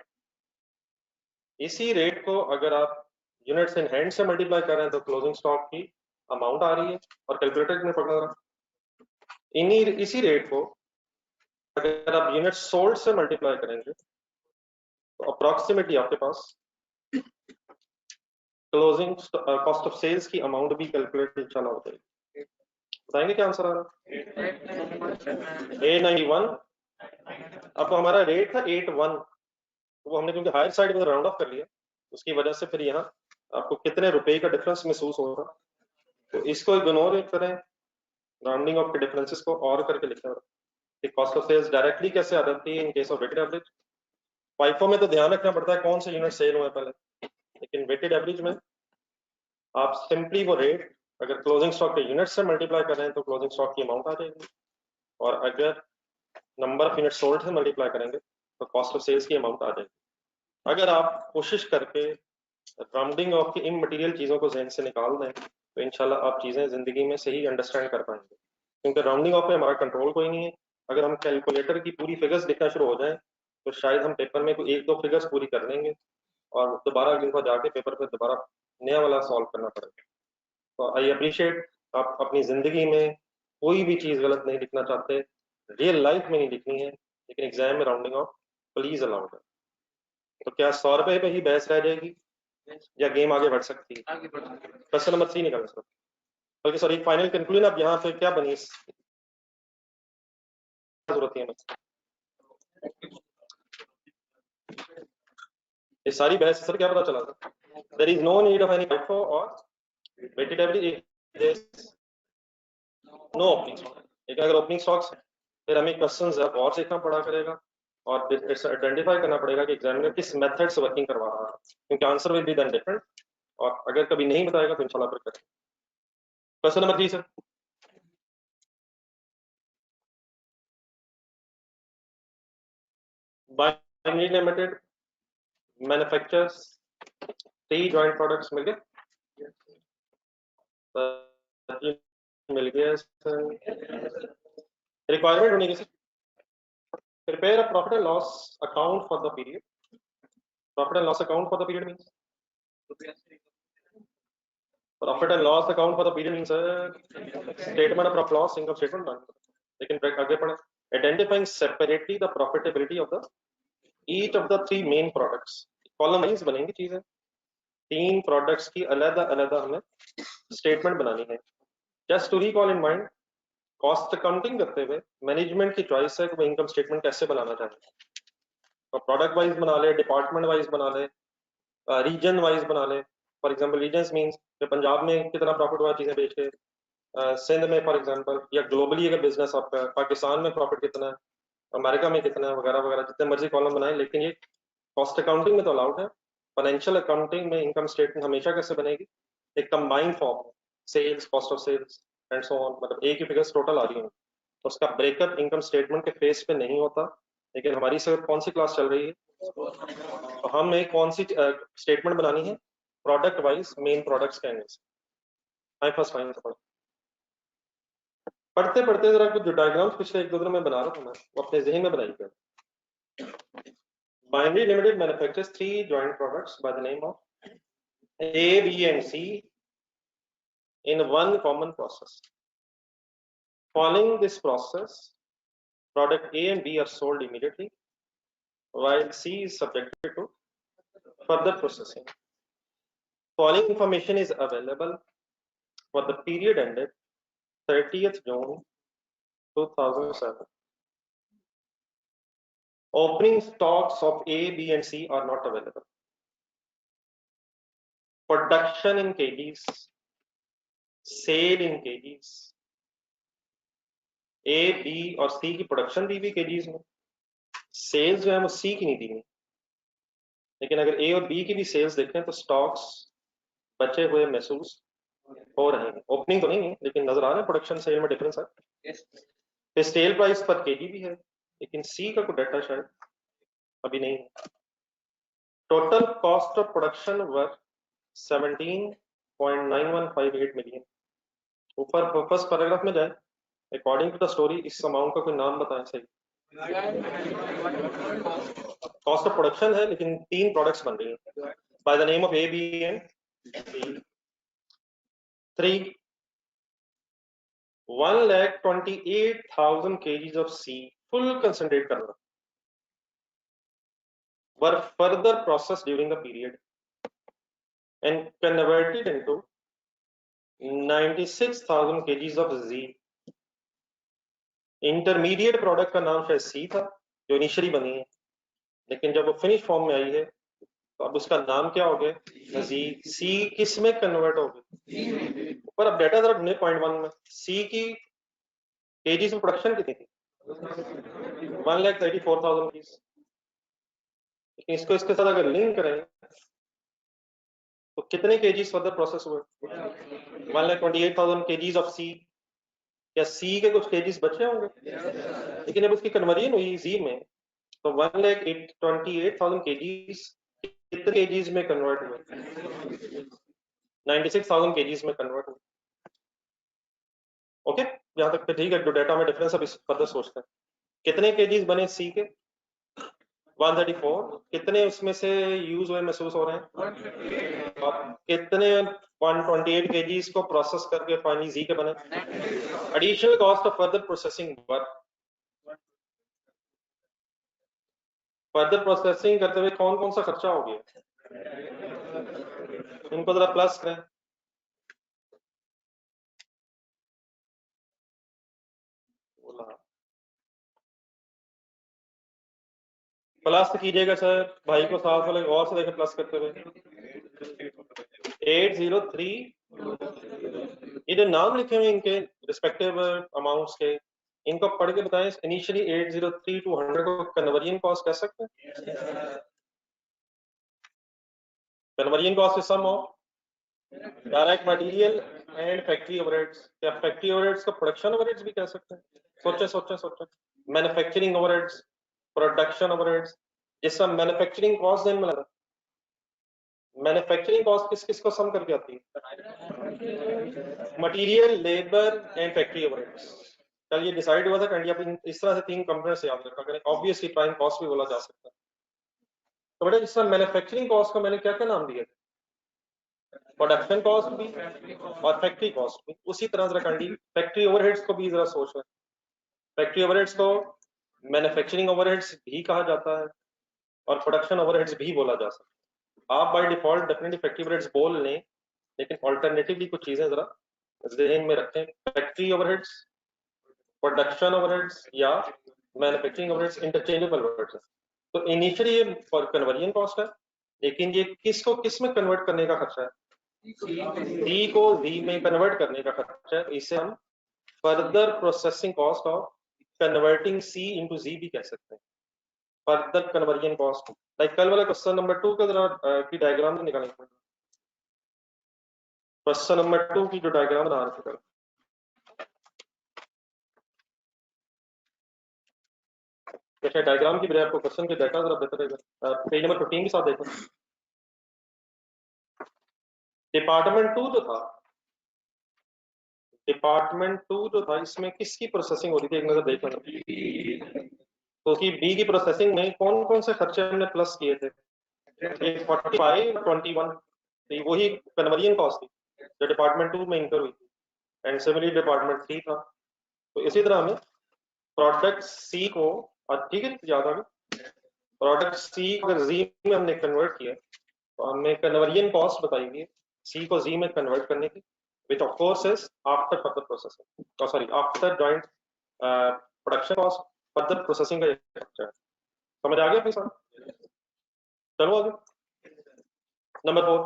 इसी रेट को अगर आप यूनिट्स इन हैंड से मल्टीप्लाई कर रहे हैं तो क्लोजिंग स्टॉक की अमाउंट आ रही है और कैलकुलेटर में पकड़ रहा है। इसी रेट को अगर आप यूनिट सोल्ड से मल्टीप्लाई करेंगे तो अप्रोक्सीमेटली आपके पास क्लोजिंग कॉस्ट ऑफ सेल्स की अमाउंट भी कैलकुलेट इंशाल्लाह हो जाएगी। बताएंगे क्या आंसर आ रहा है? 891। अब तो हमारा रेट था 81, तो वो हमने क्योंकि हायर साइड में राउंड ऑफ कर लिया, उसकी वजह से फिर यहाँ आपको कितने रुपए का डिफरेंस महसूस हो रहा, तो इसको इग्नोर करें, राउंडिंग ऑफ के डिफरेंसेस को और करके लिखना है। कॉस्ट ऑफ सेल्स डायरेक्टली कैसे आ जाती है in case of weighted average? FIFO में तो ध्यान रखना पड़ता है कौन से यूनिट सेल हुए पहले, लेकिन वेटेड एवरेज में आप सिंपली वो रेट अगर क्लोजिंग स्टॉक के यूनिट से मल्टीप्लाई कर रहे हैं तो क्लोजिंग स्टॉक की अमाउंट आ जाएगी, और अगर नंबर ऑफ यूनिट सोल्ड से मल्टीप्लाई करेंगे तो कॉस्ट ऑफ सेल्स की अमाउंट आ जाएगी। अगर आप कोशिश करके राउंडिंग ऑफ की इन मटीरियल चीज़ों को जहन से निकाल दें तो इंशाल्लाह आप चीज़ें ज़िंदगी में सही अंडरस्टैंड कर पाएंगे, क्योंकि राउंडिंग ऑफ पे हमारा कंट्रोल कोई नहीं है। अगर हम कैलकुलेटर की पूरी फिगर्स लिखना शुरू हो जाएं तो शायद हम पेपर में कोई 1-2 फिगर्स पूरी कर लेंगे और दोबारा अगले बार जाके पेपर पर दोबारा नया वाला सॉल्व करना पड़ेगा। तो आई अप्रिशिएट आप अपनी ज़िंदगी में कोई भी चीज़ गलत नहीं लिखना चाहते, रियल लाइफ में नहीं लिखनी है, लेकिन एग्जाम में राउंडिंग ऑफ प्लीज अलाउड है। तो क्या 100 रुपए पे ही बहस रह जाएगी या गेम आगे बढ़ सकती है? क्वेश्चन नंबर 3 निकालना सर, बल्कि सॉरी फाइनल कंक्लूजन अब यहाँ पे क्या बनी जरूरत है हमें? ये सारी बहस सर क्या पता चला था? There is no need of any FIFO और weighted average, no opening stock. लेकिन अगर ओपनिंग स्टॉक्स फिर हमें क्वेश्चंस और सीखना पड़ा करेगा और आइडेंटिफाई करना पड़ेगा कि एग्जामिनर किस मेथड से वर्किंग करवा रहा है, क्योंकि answer will be then different, और अगर कभी नहीं बताएगा तो इंशाल्लाह फिर करें। Question number 3 sir. Binary Limited manufactures 3 joint products, मिल गए? मिल गया सर। रिक्वायरमेंट होने की sir, prepare a profit and loss account for the period. Profit and loss account for the period means profit and loss account for the period means statement of profit loss, income statement done. लेकिन आगे पढ़े, identifying separately the profitability of the each of the 3 main products. Column wise बनेंगी चीजें, 3 products की अलग-अलग हमें statement बनानी है। Just to recall in mind, cost accounting करते हुए मैनेजमेंट की चॉइस है कि वो इनकम स्टेटमेंट कैसे बनाना चाहते हैं, तो प्रोडक्ट वाइज बना ले, डिपार्टमेंट वाइज बना ले, रीजन वाइज बना ले। फॉर एग्जांपल रीजन्स मींस कि पंजाब में कितना प्रॉफिट हुआ चीजें बेच के, सिंध में फॉर एग्जांपल, या ग्लोबली अगर बिजनेस आपका, पाकिस्तान में प्रॉफिट कितना है, अमेरिका में कितना है, वगैरह वगैरह, जितने मर्जी कॉलम बनाए। लेकिन ये कॉस्ट अकाउंटिंग में तो अलाउड है। फाइनेंशियल अकाउंटिंग में इनकम स्टेटमेंट हमेशा कैसे बनेगी? एक combined form, sales, cost of sales and so on, मतलब एक ही फिगर्स टोटल आ रही है, उसका ब्रेकअप इनकम स्टेटमेंट के फेस पे नहीं होता। लेकिन हमारी सर कौन सी क्लास चल रही है, तो हमें कौन सी स्टेटमेंट बनानी है? प्रोडक्ट वाइज मेन प्रोडक्ट्स के एंगल से। फर्स्ट फाइन से पढ़ते पढ़ते जरा कुछ जो डायग्राम्स पिछले 1-2 दिन में बना रहा था मैं, वो अपने जहन में बनाई गई। Binary Limited manufactures 3 joint products by the name of A, B, and C in one common process. Following this process, product A and B are sold immediately, while C is subjected to further processing. Following information is available for the period ended 30th June 2007. Opening stocks of A, B, and C are not available. Production in kgs, sale in kgs. A, B और C की production दी हुई KGs में, sales जो है वो सी की नहीं दी हुई। लेकिन अगर ए और बी की भी सेल्स देखें तो स्टॉक्स बचे हुए महसूस हो रहे हैं। ओपनिंग तो नहीं है लेकिन नजर आ रहे हैं, प्रोडक्शन सेल में डिफरेंस है। फिर सेल प्राइस पर केजी भी है, लेकिन सी का कोई डाटा शायद अभी नहीं है। Total cost of production were 17.9158 million. ऊपर फर्स्ट पैराग्राफ में जाए, अकॉर्डिंग टू द स्टोरी इस अमाउंट का कोई नाम बताएं सही। कॉस्ट ऑफ प्रोडक्शन है लेकिन 3 प्रोडक्ट्स बन रही हैं by the name of A, B and C. 3 1,28,000 kgs of C full concentrate करना were further processed during the period and converted into 96,000 kgs of Z. Intermediate product का नाम शायद सी था जो इनिशियली बनी है, लेकिन जब वो फिनिश फॉर्म में आई है तो अब उसका नाम क्या हो गया जी। सी किस में कन्वर्ट हो गई ऊपर अब डाटा जरा ढूंढे पॉइंट 1 में सी की केजीज में प्रोडक्शन कितनी थी 1,34,000 केजीज, लेकिन इसको इसके साथ अगर लिंक करें तो कितने केजीज फर्दर प्रोसेस हुए 1,28,000 केजीज ऑफ सी। क्या सी के कुछ केजीज बचे होंगे, लेकिन अब उसकी कन्वर्जन हुई जी में तो 1,28,000 केजीज कितने केजीज में कन्वर्ट हुए 96,000 केजीज में कन्वर्ट हुए। ओके, यहाँ तक ठीक है। जो डाटा में डिफरेंस अब इस फर्दर सोचते हैं कितने केजीज बने सी के 134, कितने उसमें से यूज हुए महसूस हो रहे हैं और कितने 128 केजीज को प्रोसेस करके फाइनली जी के बने। Additional cost of further processing work, further processing करते हुए कौन कौन सा खर्चा हो गया इनको जरा प्लस करें। प्लस कीजिएगा सर, भाई को साथ वाले और से देखें प्लस करते हुए 803। ये जो नाम लिखे हुए इनके रिस्पेक्टिव अमाउंट्स के इनको पढ़ के बताएं। इनिशियली 803 टू 100 को कन्वर्जन कॉस्ट कह सकते हैं। Conversion cost is sum of direct material and factory overheads. क्या फैक्ट्री ओवरहेड्स को प्रोडक्शन ओवरहेड्स भी कह सकते हैं? सोचे सोचे सोचे। मैन्युफैक्चरिंग ओवरहेड्स, प्रोडक्शन ओवरहेड्स, जिसका मैन्युफैक्चरिंग कॉस्ट दिन में लगा। मैन्युफैक्चरिंग कॉस्ट किस किस को सम करके आती है? Material, labour and factory overheads. कल ये डिसाइड हुआ था कि आप इस तरह से 3 कंपोनेंट्स याद रखा करें। ऑब्वियसली प्राइम कॉस्ट भी बोला जा सकता है। तो बेटा जिस तरह मैन्युफैक्चरिंग कॉस्ट को मैंने क्या क्या नाम दिए थे? प्रोडक्शन कॉस्ट भी और फैक्ट्री कॉस्ट भी। उसी तरह जरा कंडी फैक्ट्री ओवरहेड्स को भी जरा सोच लें। फैक्ट्री ओवरहेड्स को मैन्युफैक्चरिंग ओवरहेड्स भी कहा जाता है और प्रोडक्शन ओवरहेड्स भी बोला जा सकता है। आप by default definitely factory overheads बोल लें, लेकिन ऑल्टरनेटिवली कुछ चीजें जरा ज़हन में रखें। फैक्ट्री ओवरहेड्स, प्रोडक्शन ओवरहेड्स या मैन्युफैक्चरिंग ओवरहेड्स इंटरचेंजेबल वर्ड्स हैं। तो इनिशियली ये कन्वर्जन कॉस्ट है, लेकिन ये किसको किस में कन्वर्ट करने का खर्चा है? सी को जी में कन्वर्ट करने का खर्चा है। इसे हम further processing cost of converting C into G भी कह सकते हैं। Further conversion cost. लाइक कल वाला क्वेश्चन नंबर 2 का जरा की डायग्राम निकालेंगे। क्वेश्चन नंबर 2 की जो डायग्राम बना रहे थे, जैसे डायग्राम की बजाय आपको क्वेश्चन के डाटा जरा बेहतर रहेगा। पेज नंबर 15 के साथ देखो। डिपार्टमेंट 2 जो था, डिपार्टमेंट 2 जो था इसमें किसकी प्रोसेसिंग हो रही थी एक नजर देख लेना। तो उसकी बी की प्रोसेसिंग में कौन कौन से खर्चे हमने प्लस किए थे? 45, 21, तो वही कन्वर्जन कॉस्ट थी जो डिपार्टमेंट 2 में इंकर हुई थी एंड सिमिलरली डिपार्टमेंट 3 था। तो इसी तरह हमें प्रोडक्ट सी को, ठीक है याद आ गया, प्रोडक्ट सी को अगर जी में हमने कन्वर्ट किया तो हमें कन्वर्जन कॉस्ट बताएंगे सी को जी में कन्वर्ट करने की, which of course is after further processing, sorry after joint production cost further processing का खर्चा है। समझ आ गया अपनी साथ? चलो आगे। Number 4,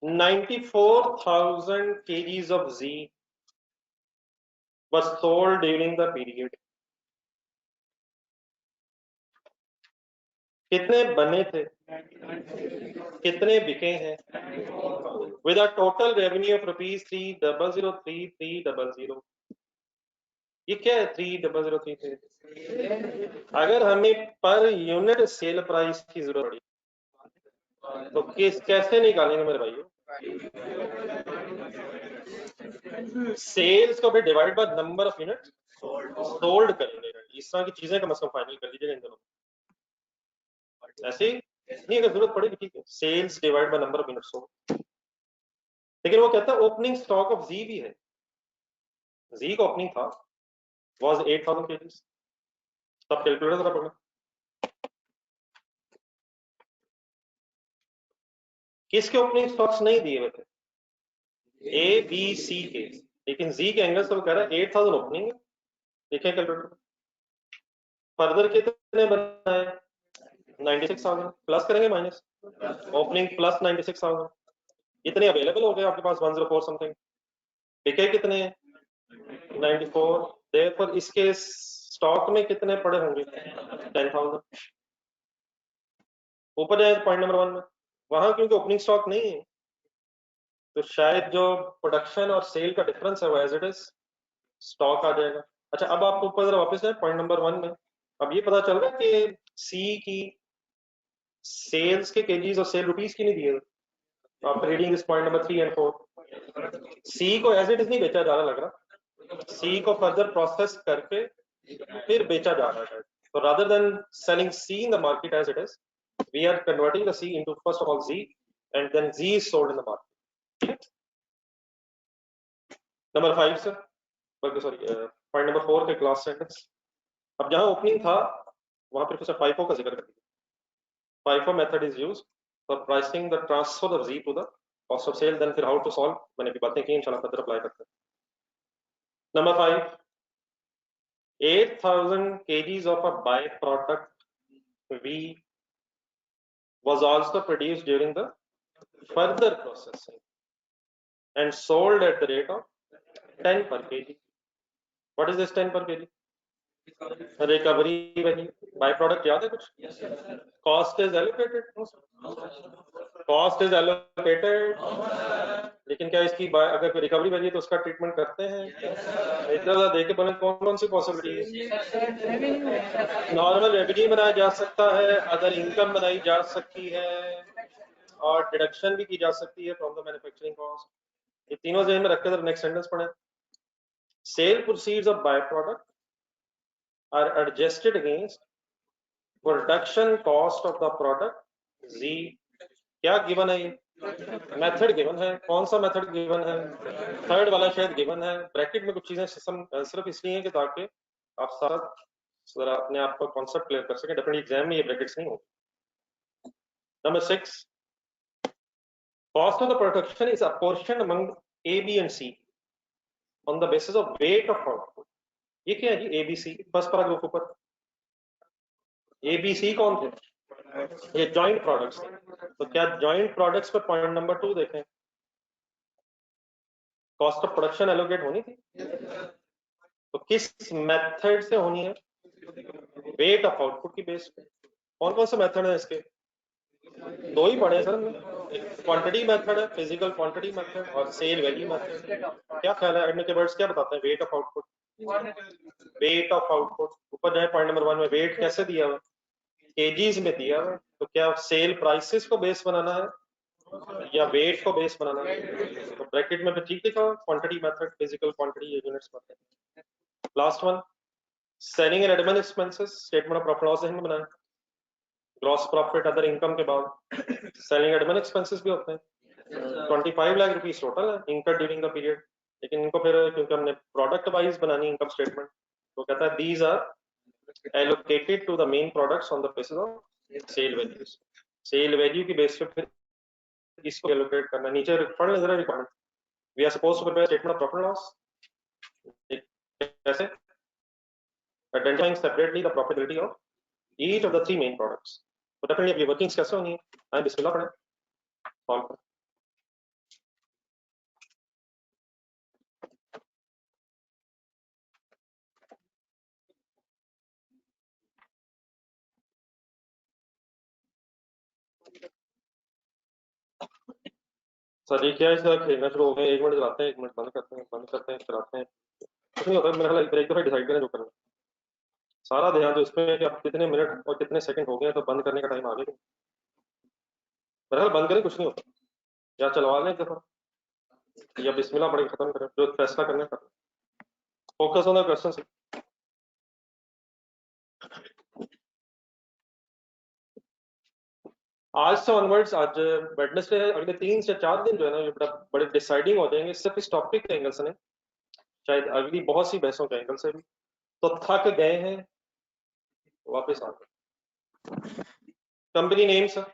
94,000 kgs of Z was sold during the period। कितने बने थे, कितने बिके हैं? With a total revenue of ₹3,003,300। ये क्या है 3,003? अगर हमें पर यूनिट सेल प्राइस की जरूरत पड़ी तो कैसे निकालेंगे मेरे भाइयों? सेल्स को भी divide by number of unit sold करेंगे। इस तरह की चीजें कम से कम फाइनल कर लीजिएगा इन दोनों। ऐसे नहीं, अगर जरूरत पड़ेगी ठीक है, sales divide by number of unit sold. लेकिन वो कहता है ओपनिंग स्टॉक ऑफ जी भी है, जी का ओपनिंग था वाज 8000 केजीज। सब कैलकुलेटर जरा पढ़ना, किसके ओपनिंग स्टॉक्स नहीं दिए हुए थे, ए बी सी के, लेकिन जी के एंगल से वो कह रहा है 8000 ओपनिंग है। देखें कैलकुलेटर, फर्दर कितने बनाए 96,000, प्लस करेंगे माइनस, ओपनिंग प्लस 96,000, इतने अवेलेबल हो गए आपके पास 104 समथिंग, बिके कितने 94, देयरफॉर इसके स्टॉक में कितने पड़े होंगे 10,000। ऊपर जाए पॉइंट नंबर 1 में, वहां क्योंकि ओपनिंग स्टॉक नहीं है तो शायद जो प्रोडक्शन और सेल का डिफरेंस है वो एज इट इज स्टॉक आ जाएगा। अच्छा अब आपको ऊपर जरा वापस जाए पॉइंट नंबर 1 में, अब ये पता चल रहा है कि सी की सेल्स के केजीज और सेल रुपीस की नहीं दिए, after reading this point number 3 and 4, सी को एज इट इज नहीं बेचा जा रहा लग रहा, सी को फर्दर प्रोसेस करके फिर बेचा जा रहा है। So rather than selling C in the market as it is, we are converting the C into first of all Z, and then Z is sold in the market. Number 5 sir, बल्कि sorry point number 4 के class sentence, अब जहां opening था वहां पर फिर FIFO का जिक्र कर दिया। FIFO method is used for pricing the transfer of Z to the cost of sale, then फिर हाउ टू सॉल्व मैंने भी बातें की, इंशाल्लाह फर्दर अप्लाई करते हैं। Number 5, 8,000 kgs of a byproduct V was also produced during the further processing and sold at the rate of 10 per kg. What is this 10 per kg? Recovery value. Byproduct याद है कुछ? Cost is allocated. Cost is allocated. लेकिन क्या इसकी अगर कोई recovery value तो उसका ट्रीटमेंट करते हैं? इतना देखे बोले कौन कौन सी पॉसिबिलिटी है? नॉर्मल रेवेन्यू बनाया जा सकता है, अदर इनकम बनाई जा सकती है, और डिडक्शन भी की जा सकती है फ्रॉम द मैन्युफैक्चरिंग कॉस्ट। ये तीनों ध्यान में रखकर नेक्स्ट सेंटेंस पढ़ें। Sale proceeds of by product are adjusted against production cost of the product G. क्या गिवन है? ये मेथड गिवन है, कौन सा मेथड गिवन है? थर्ड वाला शायद गिवन है। ब्रैकेट में कुछ चीजें सिर्फ इसलिए है कि ताकि आप सारा जरा अपने आप को कॉन्सेप्ट क्लियर कर सके, डेफिनेटली एग्जाम में ये ब्रैकेट्स नहीं होंगे। Number 6, cost of the production is apportioned among A, B and C on the basis of weight of output. ये क्या है जी? A, B, C first paragraph ऊपर, A, B, C कौन थे? ये जॉइंट प्रोडक्ट्स थे। तो क्या जॉइंट प्रोडक्ट्स पर पॉइंट नंबर 2 देखें, कॉस्ट ऑफ प्रोडक्शन एलोकेट होनी थी, तो किस मेथड से होनी है? वेट ऑफ आउटपुट की बेस पे। कौन कौन से मेथड है इसके? दो ही पढ़े सर, क्वांटिटी मेथड है, फिजिकल क्वांटिटी मेथड और सेल वैल्यू मेथड। क्या ख्याल है एडमिट के वर्ड्स क्या बताते हैं? Weight of output, weight of output. ऊपर जाए पॉइंट नंबर 1 में, वेट कैसे दिया हुआ? केजीज में दिया हुआ। तो क्या सेल प्राइसेस को बेस बनाना है या वेट को बेस बनाना है? तो ब्रैकेट में फिर ठीक लिखा, quantity method, physical quantity, units method. Last one, selling and admin expenses, statement of profit loss हमने बनाया, ग्रॉस प्रॉफिट अदर इनकम के बाद सेलिंग एडमिन एक्सपेंसेस भी होते हैं। 25 लाख रुपीस टोटल है इनकम ड्यूरिंग द पीरियड, लेकिन इनको फिर क्योंकि हमने प्रोडक्ट वाइज बनानी इनकम स्टेटमेंट, तो कहता है these are allocated to the main products on the basis of sale values. Sale value की बेस पे फिर इसको एलोकेट करना। नीचे पढ़ लें जरा requirement, we are supposed to prepare statement of profit loss, कैसे identifying separately the profitability of each of the three main products। तो डेफिनेटली अब ये वर्किंग्स कैसे होनी है, आए बिस्मिल्लाह पढ़ें, सॉल्व करें। सर ये क्या है सर, खेलना शुरू हो गए, 1 मिनट चलाते हैं, 1 मिनट बंद करते हैं, बंद करते हैं, चलाते हैं, कुछ नहीं होता मेरा ख्याल। एक दफा डिसाइड करें जो करना, सारा ध्यान तो इसमें कि अब कितने मिनट और कितने सेकंड हो गए, तो बंद करने का टाइम आ गया। मेरा ख्याल बंद करें, कुछ नहीं होता, या चलवा लें एक दफा, या बिस्मिल्लाह पढ़ के खत्म करें, जो फैसला करने का। Focus on the question. आज से ऑनवर्ड्स, आज वेडनेसडे है, अगले 3 से 4 दिन जो है ना ये बड़े डिसाइडिंग हो जाएंगे सिर्फ इस टॉपिक के एंगल से नहीं, शायद अगली बहुत सी बहसों के एंगल से भी। तो थक गए हैं, वापस आ गए। Company name sir,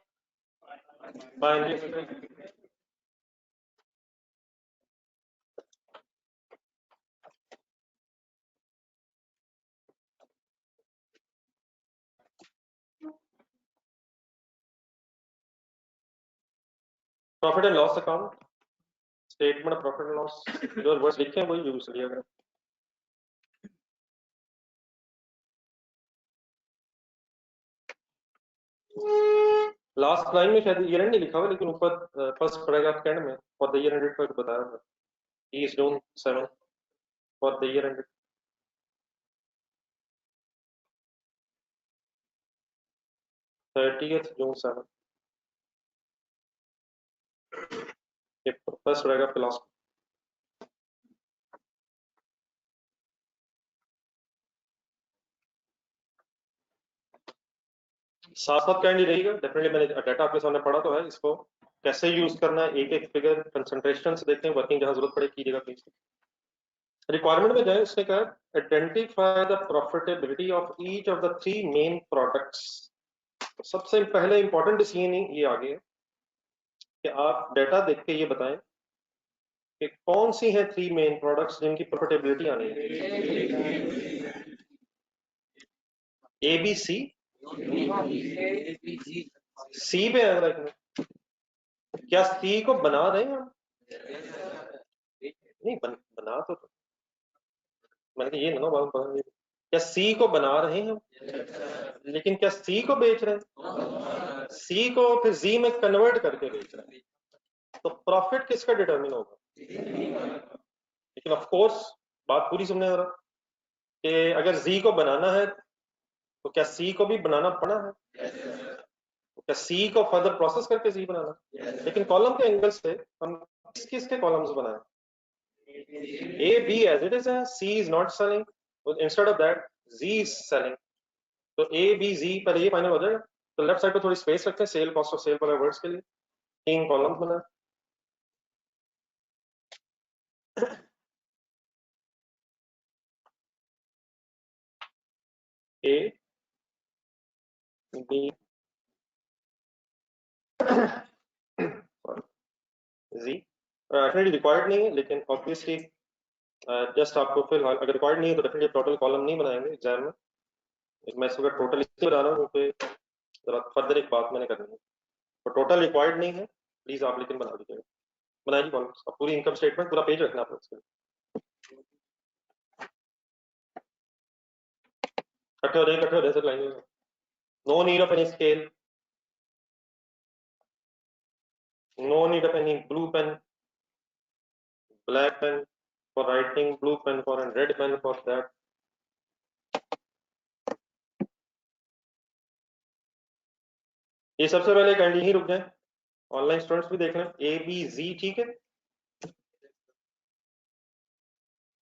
profit and loss account, statement of profit and loss, जो वर्ड्स लिखे हैं वही यूज लिया गया। लास्ट लाइन में शायद ईयर एंड नहीं लिखा हुआ, लेकिन ऊपर फर्स्ट पैराग्राफ के एंड में फॉर द ईयर एंडेड पर बताया हुआ he is June 7 for the year ended 30th June 7, ये फर्स्ट पैराग्राफ के लास्ट। साथ साथ क्या नहीं रहेगा, डेफिनेटली मैंने डाटा आपके सामने पढ़ा तो है, इसको कैसे यूज करना है, एक एक फिगर कंसंट्रेशन से देखते हैं, वर्किंग जहां जरूरत पड़े कीजिएगा प्लीज। रिक्वायरमेंट में जाए, उसने कहा identify the profitability of each of the 3 main products. सबसे पहले इंपॉर्टेंट डिसीजन ये आगे है कि आप डाटा देख के ये बताएं कि कौन सी हैं 3 मेन प्रोडक्ट्स जिनकी प्रॉफिटेबिलिटी आनी है। ए बी सी, सी पे है रखना। क्या सी को बना रहे हैं हम? नहीं बना तो मैंने कहा ये ना बात पता, क्या सी को बना रहे हैं हम, लेकिन क्या सी को बेच रहे हैं? सी को फिर जी में कन्वर्ट करके बेच रहे हैं, तो प्रॉफिट किसका डिटरमिन होगा? लेकिन ऑफ कोर्स बात पूरी सुनने हो रहा कि अगर जी को बनाना है तो क्या सी को भी बनाना पड़ा है? तो क्या सी को फर्दर प्रोसेस करके जी बनाना? लेकिन कॉलम के एंगल से हम किस किस के कॉलम्स बनाए? A, B as it is, C is not selling. Instead of that, Z is selling. तो A, B, Z पर ये फाइनल हो जाएगा। तो लेफ्ट साइड पे थोड़ी स्पेस रखते हैं सेल कॉस्ट ऑफ सेल वाले वर्ड्स के लिए, 3 कॉलम्स बना। A, B, Z definitely required नहीं है, लेकिन ऑब्वियसली जस्ट आपको फिलहाल अगर रिक्वायर्ड नहीं है तो डेफिनेटली टोटल कॉलम नहीं बनाएंगे एग्जाम में। मैं इसको टोटल इसलिए बता रहा हूँ क्योंकि जरा फर्दर एक बात मैंने करनी है, तो टोटल रिक्वायर्ड नहीं है, प्लीज आप लेकिन बना दीजिएगा, बनाइए कॉलम्स, पूरी इनकम स्टेटमेंट पूरा पेज रखना आपको इसके लिए। इकट्ठे हो रहे सर लाइन में। No need of any scale, no need of any blue pen, black pen for writing, blue pen for and red pen for that. ये सबसे पहले कैंडी ही रुक जाए, ऑनलाइन स्टूडेंट्स भी देख रहे हैं। ए बी जी ठीक है,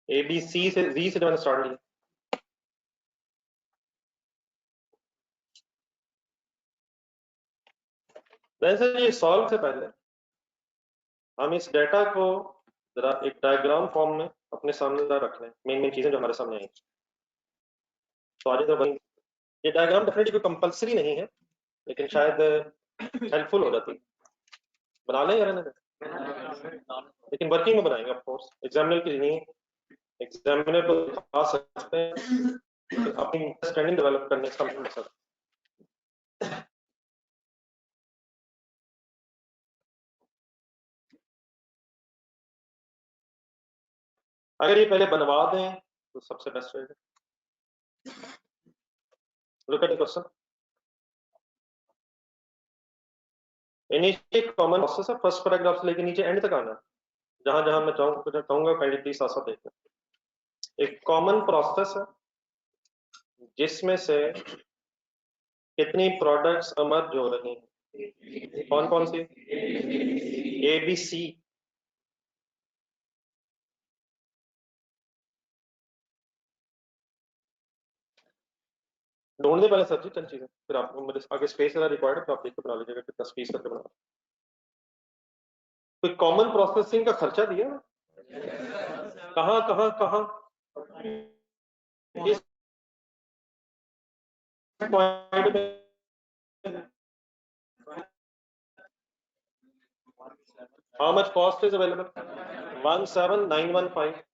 ए बी सी से जी से मैंने स्टार्ट लिया। वैसे ये सॉल्व से पहले हम इस डेटा को जरा एक डायग्राम फॉर्म में अपने सामने रख लें, मेन मेन चीजें जो हमारे सामने आई। तो आज ये डायग्राम डेफिनेटली कोई कंपलसरी नहीं है, लेकिन शायद हेल्पफुल हो जाती। बना लें यार, लेकिन वर्किंग में बनाएंगे ऑफ कोर्स, एग्जामिनर की नहीं, एग्जामिनर को दिखा सकते हैं अपनी अंडरस्टैंडिंग डेवलप करने का मकसद। अगर ये पहले बनवा दें तो सबसे बेस्ट रहेगा। Look at the question, initiate common process है, फर्स्ट पैराग्राफ से लेकर नीचे एंड तक आना, जहां जहां मैं चाहूंगा काइंडली प्लीज साथ साथ देखना। एक कॉमन प्रोसेस है जिसमें से कितनी प्रोडक्ट्स अमर्ज हो रही हैं, कौन कौन सी? A B C. ढूंढ दे पहले सर जी चंद चीजें, फिर आपको मेरे आगे स्पेस अगर रिक्वायर्ड है तो आप देख के बना लीजिएगा कितना स्पेस करके बना। कोई कॉमन प्रोसेसिंग का खर्चा दिया कहाँ कहाँ कहाँ इस पॉइंट में? How much cost is available? 17915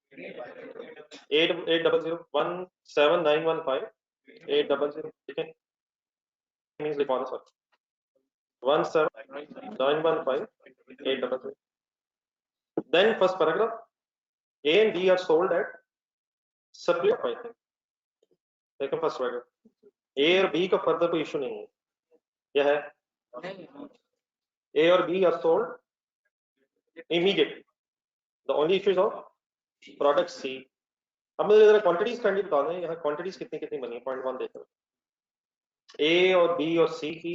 800 17915 800 ठीक है, मींस लिखवा दो sir 17915 800. Then first paragraph, A and B are sold at separate pricing. देखो फर्स्ट paragraph A और B का फर्दर कोई इशू नहीं है, यह है A और B are sold immediately. The only issue is of product C. अब मुझे जरा क्वांटिटीज काइंडली बता दें, यहाँ क्वांटिटीज कितनी कितनी बनी है, पॉइंट 1 देखो A और B और C की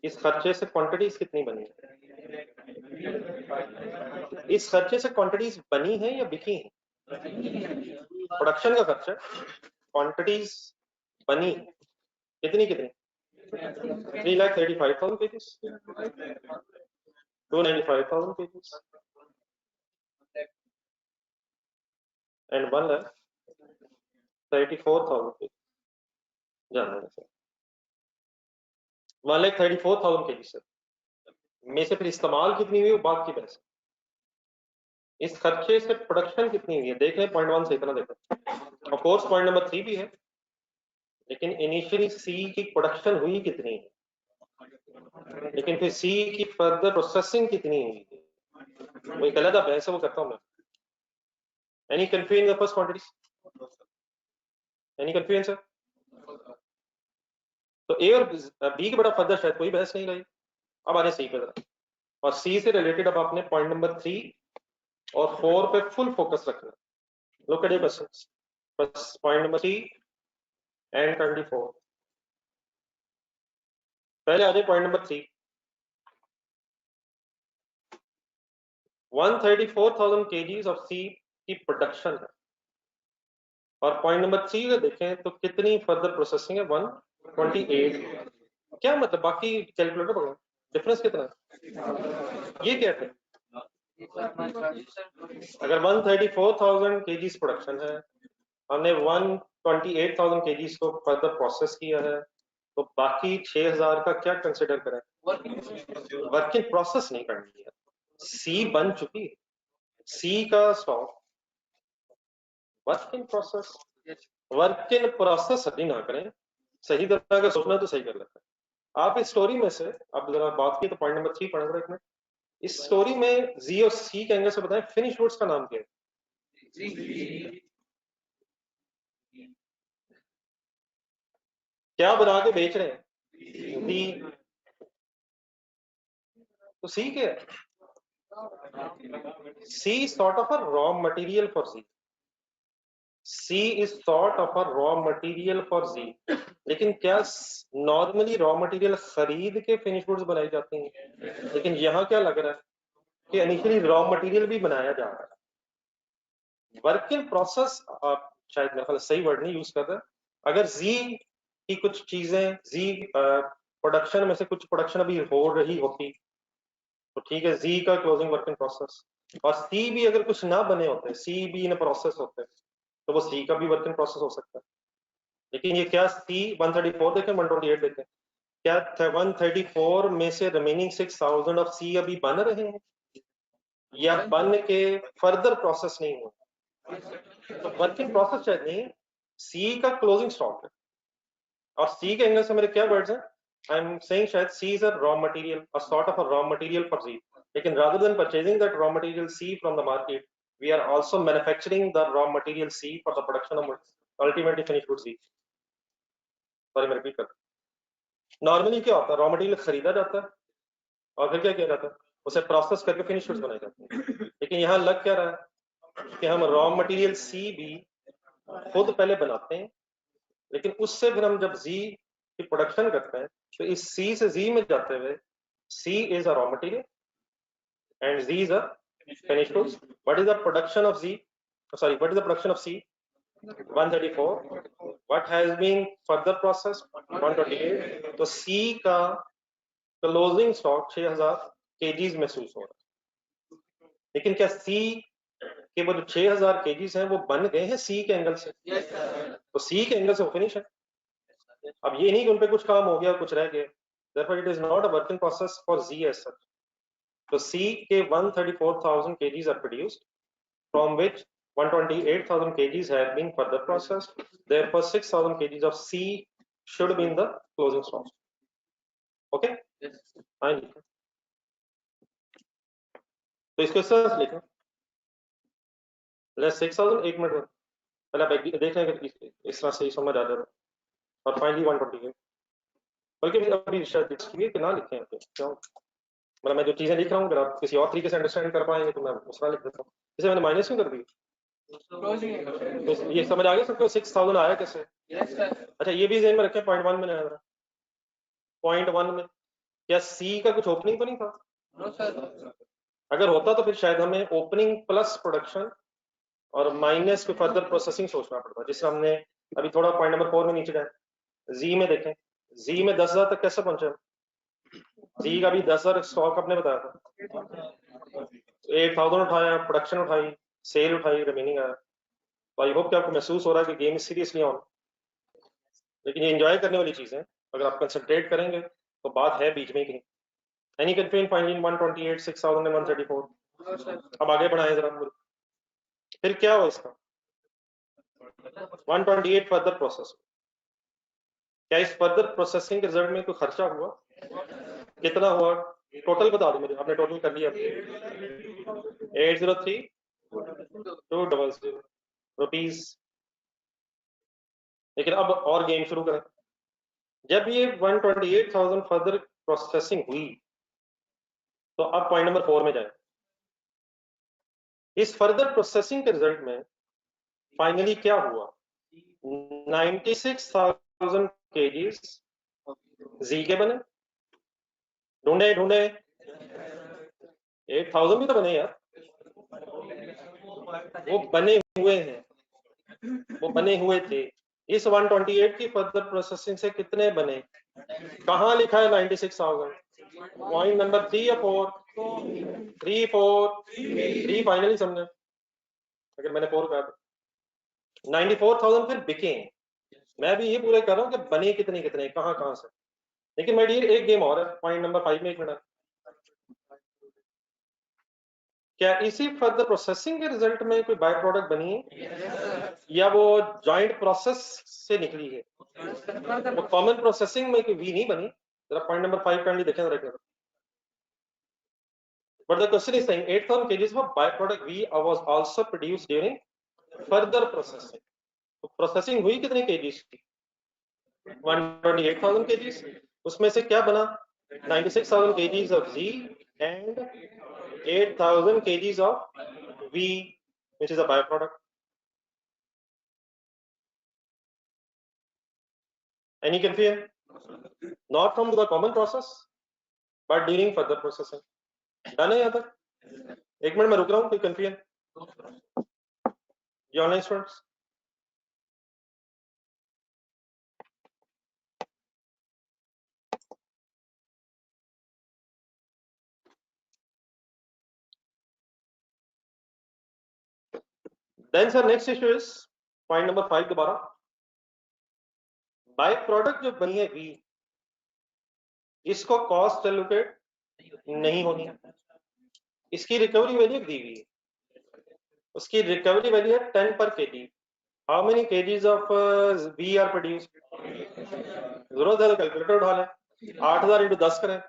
इस खर्चे से क्वांटिटीज कितनी बनी है? इस खर्चे से क्वांटिटीज बनी है या बिकी है? प्रोडक्शन का खर्चा, क्वांटिटीज बनी कितनी कितनी? 3,35,000 पेजेस, 295,000 पेजेस and 1,34,000 पेजेस। जाना है सर 1,34,000 पेजेस में से फिर इस्तेमाल कितनी हुई वो बात की बहस। इस खर्चे से प्रोडक्शन कितनी हुई है देख लें, पॉइंट 1 से इतना देखो। ऑफ कोर्स पॉइंट नंबर 3 भी है, लेकिन इनिशियली सी की प्रोडक्शन हुई कितनी है, लेकिन फिर सी की फर्दर प्रोसेसिंग कितनी हुई है, वो एक अलग बहस है, वो करता हूं मैं। Any confusion in the first quantities? Any confusion sir? तो ए और बी के बड़ा फर्दर शायद कोई बहस नहीं रही। अब आने सी पे जरा, और सी से रिलेटेड अब आपने पॉइंट नंबर 3 और 4 पे फुल फोकस रखना। लुक एट योर क्वेश्चंस, बस पॉइंट नंबर 3 एंड 24। पहले आ जाए पॉइंट नंबर 3। 134,000 kgs ऑफ सी की प्रोडक्शन है, और पॉइंट नंबर 3 का देखें तो कितनी फर्दर प्रोसेसिंग है? 128। क्या मतलब, बाकी कैलकुलेटर पकड़ो, डिफरेंस कितना है? ये क्या है? अगर 134,000 kgs प्रोडक्शन है, हमने 128,000 kgs को फर्दर प्रोसेस किया है, तो बाकी 6,000 का क्या कंसिडर करें? वर्क इन प्रोसेस नहीं करनी है, सी बन चुकी है, सी का stock work in process. Work in process अभी ना करें, सही तरह का सोचना तो सही कर लेते हैं। आप इस स्टोरी में से अब जरा बात की तो पॉइंट नंबर 3 पढ़ रहे हैं। इस स्टोरी में जी और सी के एंगल से बताएं, फिनिश गुड्स का नाम क्या है? क्या बना के बेच रहे हैं? दी। तो सी क्या है? C sort of a raw material for G. C is sort of a raw material for G. लेकिन क्या नॉर्मली रॉ मटेरियल खरीद के फिनिश गुड्स बनाई जाती हैं? लेकिन यहाँ क्या लग रहा है कि इनिशियली रॉ मटेरियल भी बनाया जा रहा है। वर्क इन प्रोसेस आप शायद मेरे ख्याल सही वर्ड नहीं यूज कर रहे। अगर जी की कुछ चीजें, जी प्रोडक्शन में से कुछ प्रोडक्शन अभी हो रही होती तो ठीक है, जी का क्लोजिंग वर्क इन प्रोसेस। और सी भी अगर कुछ ना बने होते, सी भी इन प्रोसेस होते, तो वो सी का भी वर्क इन प्रोसेस हो सकता है। लेकिन ये क्या सी 134 देखें 128 देखें, क्या 134 में से रिमेनिंग 6,000 ऑफ सी अभी बन रहे हैं या बन के फर्दर प्रोसेस नहीं हुआ? तो वर्क इन प्रोसेस शायद नहीं, सी का क्लोजिंग स्टॉक है। और सी के एंगल से मेरे क्या वर्ड्स हैं? आई एम सेइंग शायद C is a raw material, a sort of a raw material for G. लेकिन rather than purchasing that raw material C from the market, we are also manufacturing the raw material C for the production of ultimately finished goods C. Sorry मैं repeat करता। Normally क्या होता है, raw material खरीदा जाता है और फिर क्या किया जाता है, उसे प्रोसेस करके फिनिश गुड्स बनाए जाते हैं। लेकिन यहाँ लग क्या रहा है कि हम रॉ मटेरियल सी भी खुद पहले बनाते हैं, लेकिन उससे फिर हम जब जी की प्रोडक्शन करते हैं तो इस सी से जी में जाते हुए C is a raw material and Z is a finished goods. What is the production of Z? Sorry, what is the production of C? 134. What has been further processed? 128. तो C का क्लोजिंग स्टॉक 6000 केजीज महसूस हो रहा है, लेकिन क्या C के वो जो 6000 केजीज हैं वो बन गए हैं C के एंगल से? तो C के एंगल से वो फिनिश है। अब ये नहीं कि उन पे कुछ काम हो गया कुछ रह गया, therefore it is not a work in process for Z as such. तो C के 134,000 kgs are produced, from which 128,000 kgs have been further processed. Therefore 6,000 kgs of C should be in the closing stock. Okay? हाँ लिखा, तो इसको इस तरह से लिखा, 6,000, एक मिनट पहले आप देख लेंगे इस तरह से ही समझ आ जाएगा, और फाइनली 128, बल्कि अभी शायद इसलिए कि ना लिखे हैं क्यों, मतलब मैं जो चीजें लिख रहा हूँ अगर आप किसी और तरीके से अंडरस्टैंड कर पाएंगे तो मैं उस तरह लिख देता हूँ। इसे मैंने माइनस क्यों कर दी, तो ये समझ आ गया सबको 6,000 आया कैसे? अच्छा ये भी ध्यान में रखें, पॉइंट 1 में आया, पॉइंट 1 में क्या सी का कुछ ओपनिंग तो नहीं था? अगर होता तो फिर शायद हमें ओपनिंग प्लस प्रोडक्शन और माइनस को फर्दर प्रोसेसिंग सोचना पड़ता, जिससे हमने अभी थोड़ा पॉइंट नंबर 4 में नीचे जाए, जी में देखें, जी में 10,000 तक कैसे पहुंचे? जी का भी 10,000 स्टॉक आपने बताया था, 8,000 उठाया, प्रोडक्शन उठाई, सेल उठाई, रिमेनिंग आया। तो आई होप कि आपको महसूस हो रहा है कि गेम सीरियसली ऑन, लेकिन ये एंजॉय करने वाली चीज है, अगर आप कंसंट्रेट करेंगे तो बात है बीच में कहीं। Any confusion finding 128, 6,000 and 134। अब आगे बढ़ाएं जरा, फिर क्या हुआ इसका 128 फर्दर प्रोसेस, क्या इस फर्दर प्रोसेसिंग के रिजल्ट में कोई खर्चा हुआ? कितना हुआ टोटल बता दो मुझे, आपने टोटल कर लिया 803,200 रुपीज। लेकिन अब और गेम शुरू करें, जब ये 128,000 फर्दर प्रोसेसिंग हुई तो अब पॉइंट नंबर 4 में जाए, इस फर्दर प्रोसेसिंग के रिजल्ट में फाइनली क्या हुआ, 96,000 केजीज जी के बने, ढूंढे ढूंढे 8,000 भी तो बने यार, वो बने हुए हैं, वो बने हुए थे। इस 128 की फर्दर प्रोसेसिंग से कितने बने, कहाँ लिखा है 96,000? पॉइंट नंबर 3 या 4? 3 3 फाइनली समझे, अगर मैंने 4 कहा 94,000 फिर बिके। मैं भी ये पूरे कर रहा हूँ कि बने कितने कितने कहाँ कहाँ से, लेकिन मैं डियर एक गेम और है, पॉइंट नंबर 5 में एक मिनट, क्या इसी फर्दर प्रोसेसिंग के रिजल्ट में कोई बाय प्रोडक्ट बनी है या वो जॉइंट प्रोसेस से निकली है? वो कॉमन प्रोसेसिंग में कोई वी नहीं बनी, जरा पॉइंट नंबर 5 काइंडली देखें जरा एक बार। But the question is saying 8,000 kgs of byproduct V was also produced during further processing. तो प्रोसेसिंग हुई कितने kgs की? 128,000 kgs। उसमें से क्या बना? 96,000 kgs of Z and 8,000 kgs of V, which is a byproduct. Any confusion? Not from the common process, but during further processing. Done है यहाँ तक? एक मिनट मैं रुक रहा हूँ, कोई कंफ्यूजन? ये online students, then sir next issue is point number 5 दोबारा, बाय प्रोडक्ट जो बनी है वी, इसको कॉस्ट एलोकेट नहीं होनी, इसकी रिकवरी वैल्यू दी हुई है, उसकी रिकवरी वैल्यू है 10 per kg. How many kgs of we are produced? जरूरत है तो कैलकुलेटर उठा लें, 8,000 इंटू 10 करें,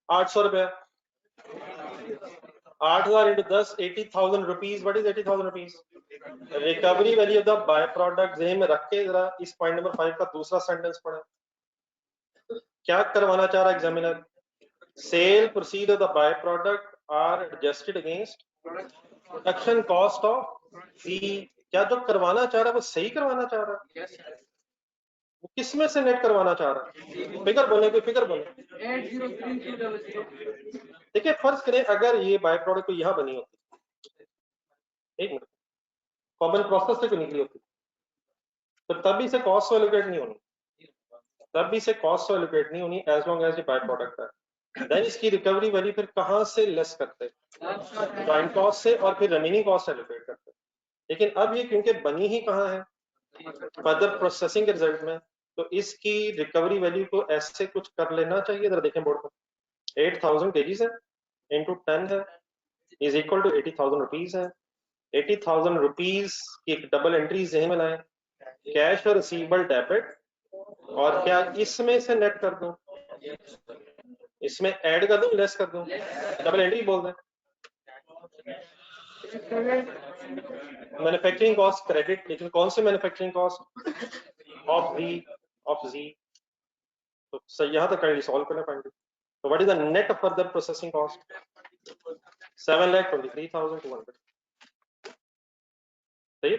800 रुपया, 8,000 into 10, 80,000 rupees. What is 80,000 rupees? Recovery value of the by product जेहन में रख के जरा इस पॉइंट नंबर 5 का दूसरा सेंटेंस पढ़ें, क्या करवाना चाह रहा है examiner? Sale proceed of the by product are adjusted against production cost of C. क्या जो करवाना चाह रहा है वो सही करवाना चाह रहा है? वो किस में से नेट करवाना चाह रहा है? फिगर बोले, कोई फिगर बोले। देखिए फर्ज करें अगर ये बाय प्रोडक्ट को यहाँ बनी होती, एक मिनट, कॉमन प्रोसेस से क्यों निकली होती, तो तभी से कॉस्ट एलोकेट नहीं होनी, तभी से कॉस्ट एलोकेट नहीं होनी एज लॉन्ग एज ये बाय प्रोडक्ट है। देन इसकी रिकवरी वैल्यू फिर कहां से लेस करते, प्राइम कॉस्ट से, और फिर रिमेनिंग कॉस्ट एलोकेट करते। लेकिन अब ये क्योंकि बनी ही कहाँ है, फर्दर प्रोसेसिंग के रिजल्ट में, तो इसकी रिकवरी वैल्यू को ऐसे कुछ कर लेना चाहिए। जरा देखें बोर्ड पर, 8000 केजीज है इंटू 10 है इज इक्वल टू 80,000 रुपीज है। 80,000 रुपीज की एक डबल एंट्री जहन में लाए, कैश और रिसीवेबल डेबिट, और क्या इसमें से नेट कर दूं, इसमें ऐड कर दूं, लेस कर दूं, डबल एंट्री बोल दें। मैन्युफैक्चरिंग कॉस्ट क्रेडिट, लेकिन कौन से मैन्युफैक्चरिंग कॉस्ट, ऑफ जी। तो यहां तक काइंडली सॉल्व करना पाएंगे। तो what is the net further processing cost, 7,23,200। सही है।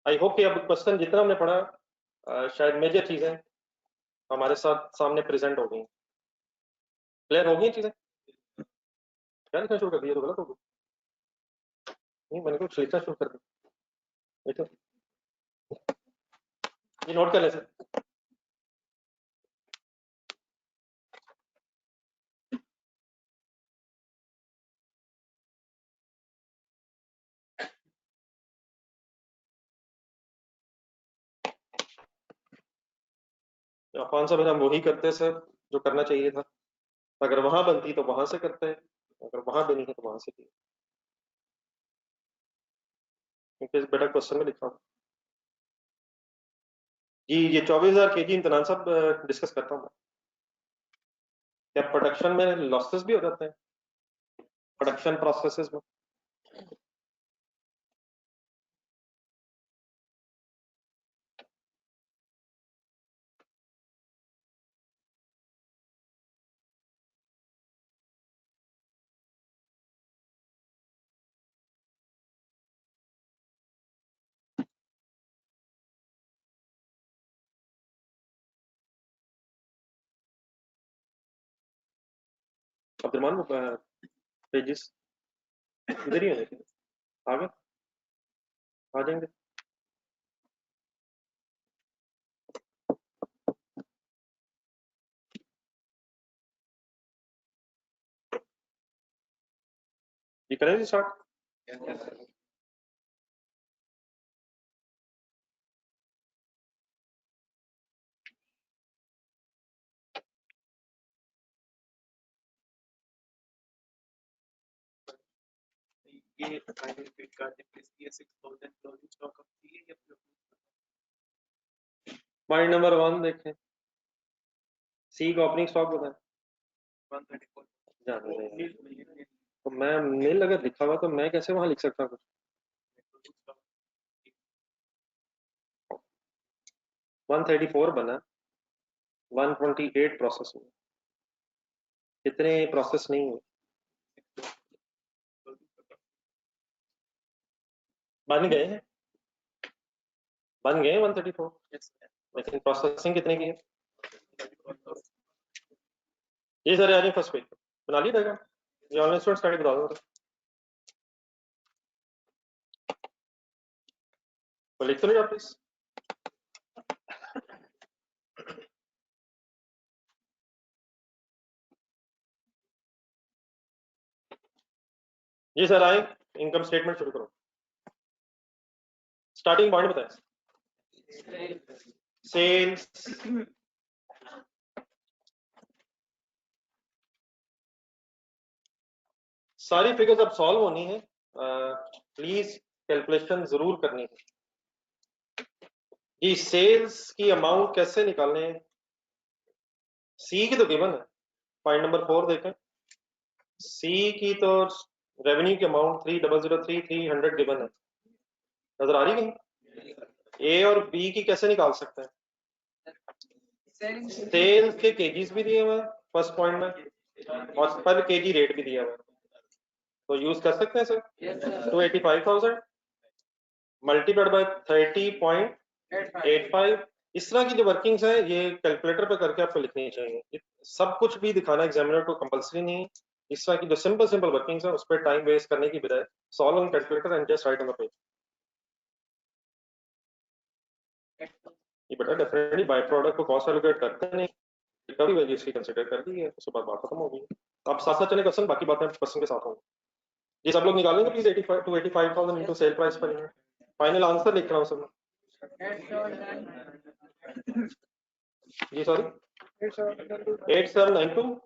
आई होप कि अब क्वेश्चन जितना हमने पढ़ा शायद मेजर चीजें हमारे साथ सामने प्रेजेंट हो गई, क्लियर हो गई चीजें। क्या लिखना शुरू कर दिया, तो गलत हो गई, नहीं मैंने कुछ लिखना शुरू कर दिया, तो ये नोट कर ले सर। अफान साहब हम वही करते सर जो करना चाहिए था, अगर वहां बनती तो वहां से करते हैं, अगर वहां बनी है तो वहां से की, क्योंकि बेटा क्वेश्चन में लिखा हूँ। जी ये 24,000 केजी इम्तिहान साहब डिस्कस करता हूँ। क्या प्रोडक्शन में लॉसेस भी हो जाते हैं, प्रोडक्शन प्रोसेसेस में? अब्दुलरमान पेजेस इधर ही होने, आगे आ जाएंगे। ये करें स्टार्ट। ये रिपीट कर दें, 6000 क्लोजिंग स्टॉक ऑफ सी है या पॉइंट नंबर 1 देखें, सी का ओपनिंग स्टॉक बताएं। 134 जाने दें। तो मैं मिल अगर लिखा हुआ तो मैं कैसे वहां लिख सकता हूँ? 134 बना, 128 प्रोसेस हुए, कितने प्रोसेस नहीं हुए? बन गए हैं, बन गए 134, लेकिन प्रोसेसिंग कितने की है? ये सर आ रही फर्स्ट पेज बना लिया जाएगा, ये ऑनलाइन स्टूडेंट स्टडी बता दो तो लिख तो नहीं आप प्लीज। जी सर आए, इनकम स्टेटमेंट शुरू करो। स्टार्टिंग पॉइंट बताएं, सेल्स, सारी फिगर्स अब सॉल्व होनी है, प्लीज कैलकुलेशन जरूर करनी है। जी सेल्स की अमाउंट कैसे निकालने हैं, सी की तो गिवन है, पॉइंट नंबर 4 देखें, सी की तो रेवेन्यू की अमाउंट 3,003,300 गिवन है, नजर आ रही कहीं? ए और बी की कैसे निकाल सकते हैं? सेल्स के केजीज भी दिए हुए हैं फर्स्ट पॉइंट में, और पर केजी रेट भी दिया हुआ है, तो यूज कर सकते हैं सर। 285,000 मल्टीप्लाइड बाय 30.85, इस तरह की जो वर्किंग्स है ये कैलकुलेटर पे करके आपको लिखनी चाहिए। सब कुछ भी दिखाना एग्जामिनर को कंपलसरी नहीं, इस तरह की जो सिंपल वर्किंग्स है उस पर टाइम वेस्ट करने की बजाय solve on calculator and just right on the page. ये बेटा डेफिनेटली बाय प्रोडक्ट को कॉस्ट एलोकेट करते नहीं, कभी वैल्यू इसकी कंसीडर कर ली है, उसके बाद बात खत्म हो गई। आप साथ साथ चले क्वेश्चन, बाकी बातें क्वेश्चन के साथ होंगी। ये सब लोग निकालेंगे please 85 to 85,000 into sale price per unit. Final answer लिख रहा हूं सब जी, सॉरी 8792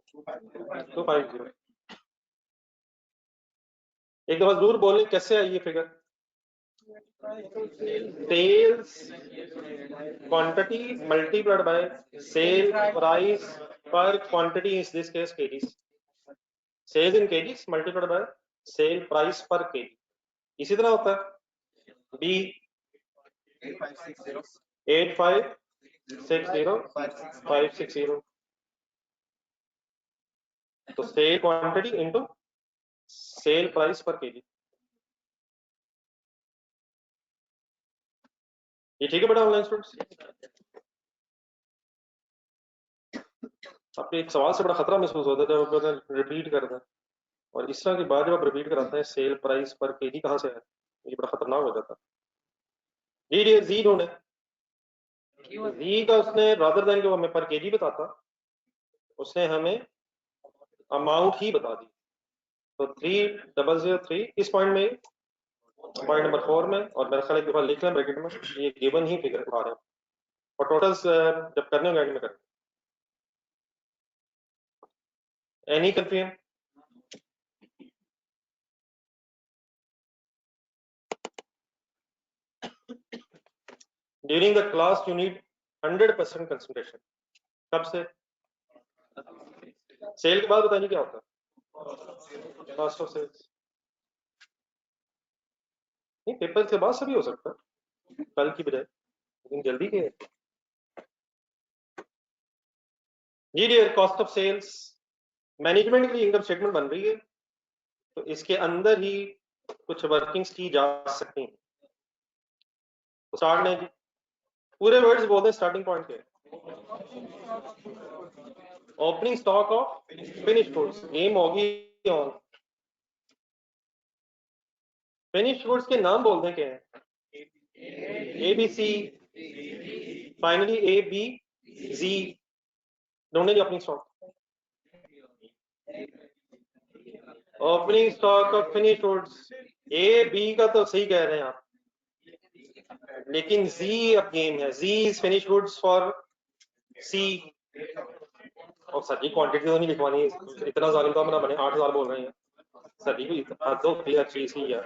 एक दफा जरूर बोले कैसे आई ये figure. Sales quantity multiplied by sale price per quantity, इस this case kgs, sales in kgs multiplied by sale price per kg। इसी तरह होता है बी 8560,560, तो sale quantity into sale price per kg. ये ठीक है बेटा ऑनलाइन स्टूडेंट्स? आपको एक सवाल से बड़ा खतरा महसूस होता है जब आप रिपीट करते हैं, और इस तरह के बाद जब आप रिपीट कराते हैं सेल प्राइस पर केजी कहाँ से है, ये बड़ा खतरनाक हो जाता है। जी ढूंढे, जी का उसने रादर देन जो हमें पर केजी बताता, उसने हमें अमाउंट ही बता दी। तो 3003 किस पॉइंट में, पॉइंट नंबर 4 में, और मेरा ख्याल एक दफा लिख लें ब्रैकेट में, ये गिवन ही फिगर उठा रहे हैं, और टोटल्स जब करने होंगे एंड में करें। Any confusion? During the class you need 100% concentration. कब से? सेल के बाद बताइए क्या होता है, कॉस्ट ऑफ सेल्स। नहीं, पेपर के बाद सभी हो सकता है, कल की बजाय, लेकिन जल्दी के। जी dear, cost of sales management के लिए इनकम स्टेटमेंट बन रही है, तो इसके अंदर ही कुछ वर्किंग्स की जा सकती हैं। स्टार्ट नहीं जी, पूरे वर्ड्स बोल दें स्टार्टिंग पॉइंट के। Opening stock of finish goods, game होगी ऑन। फिनिश गुड्स के नाम बोल दें क्या है, ABC, फाइनली ABC, ढूंढे G opening stock. Opening stock of finish goods, AB का तो सही कह रहे हैं आप, लेकिन Z अब गेम है, Z is finish goods for C। और सर जी क्वांटिटी तो नहीं लिखवानी, इतना जालिम तो ना बने, 8,000 बोल रहे हैं सर जी, तो क्लियर चीज ही है।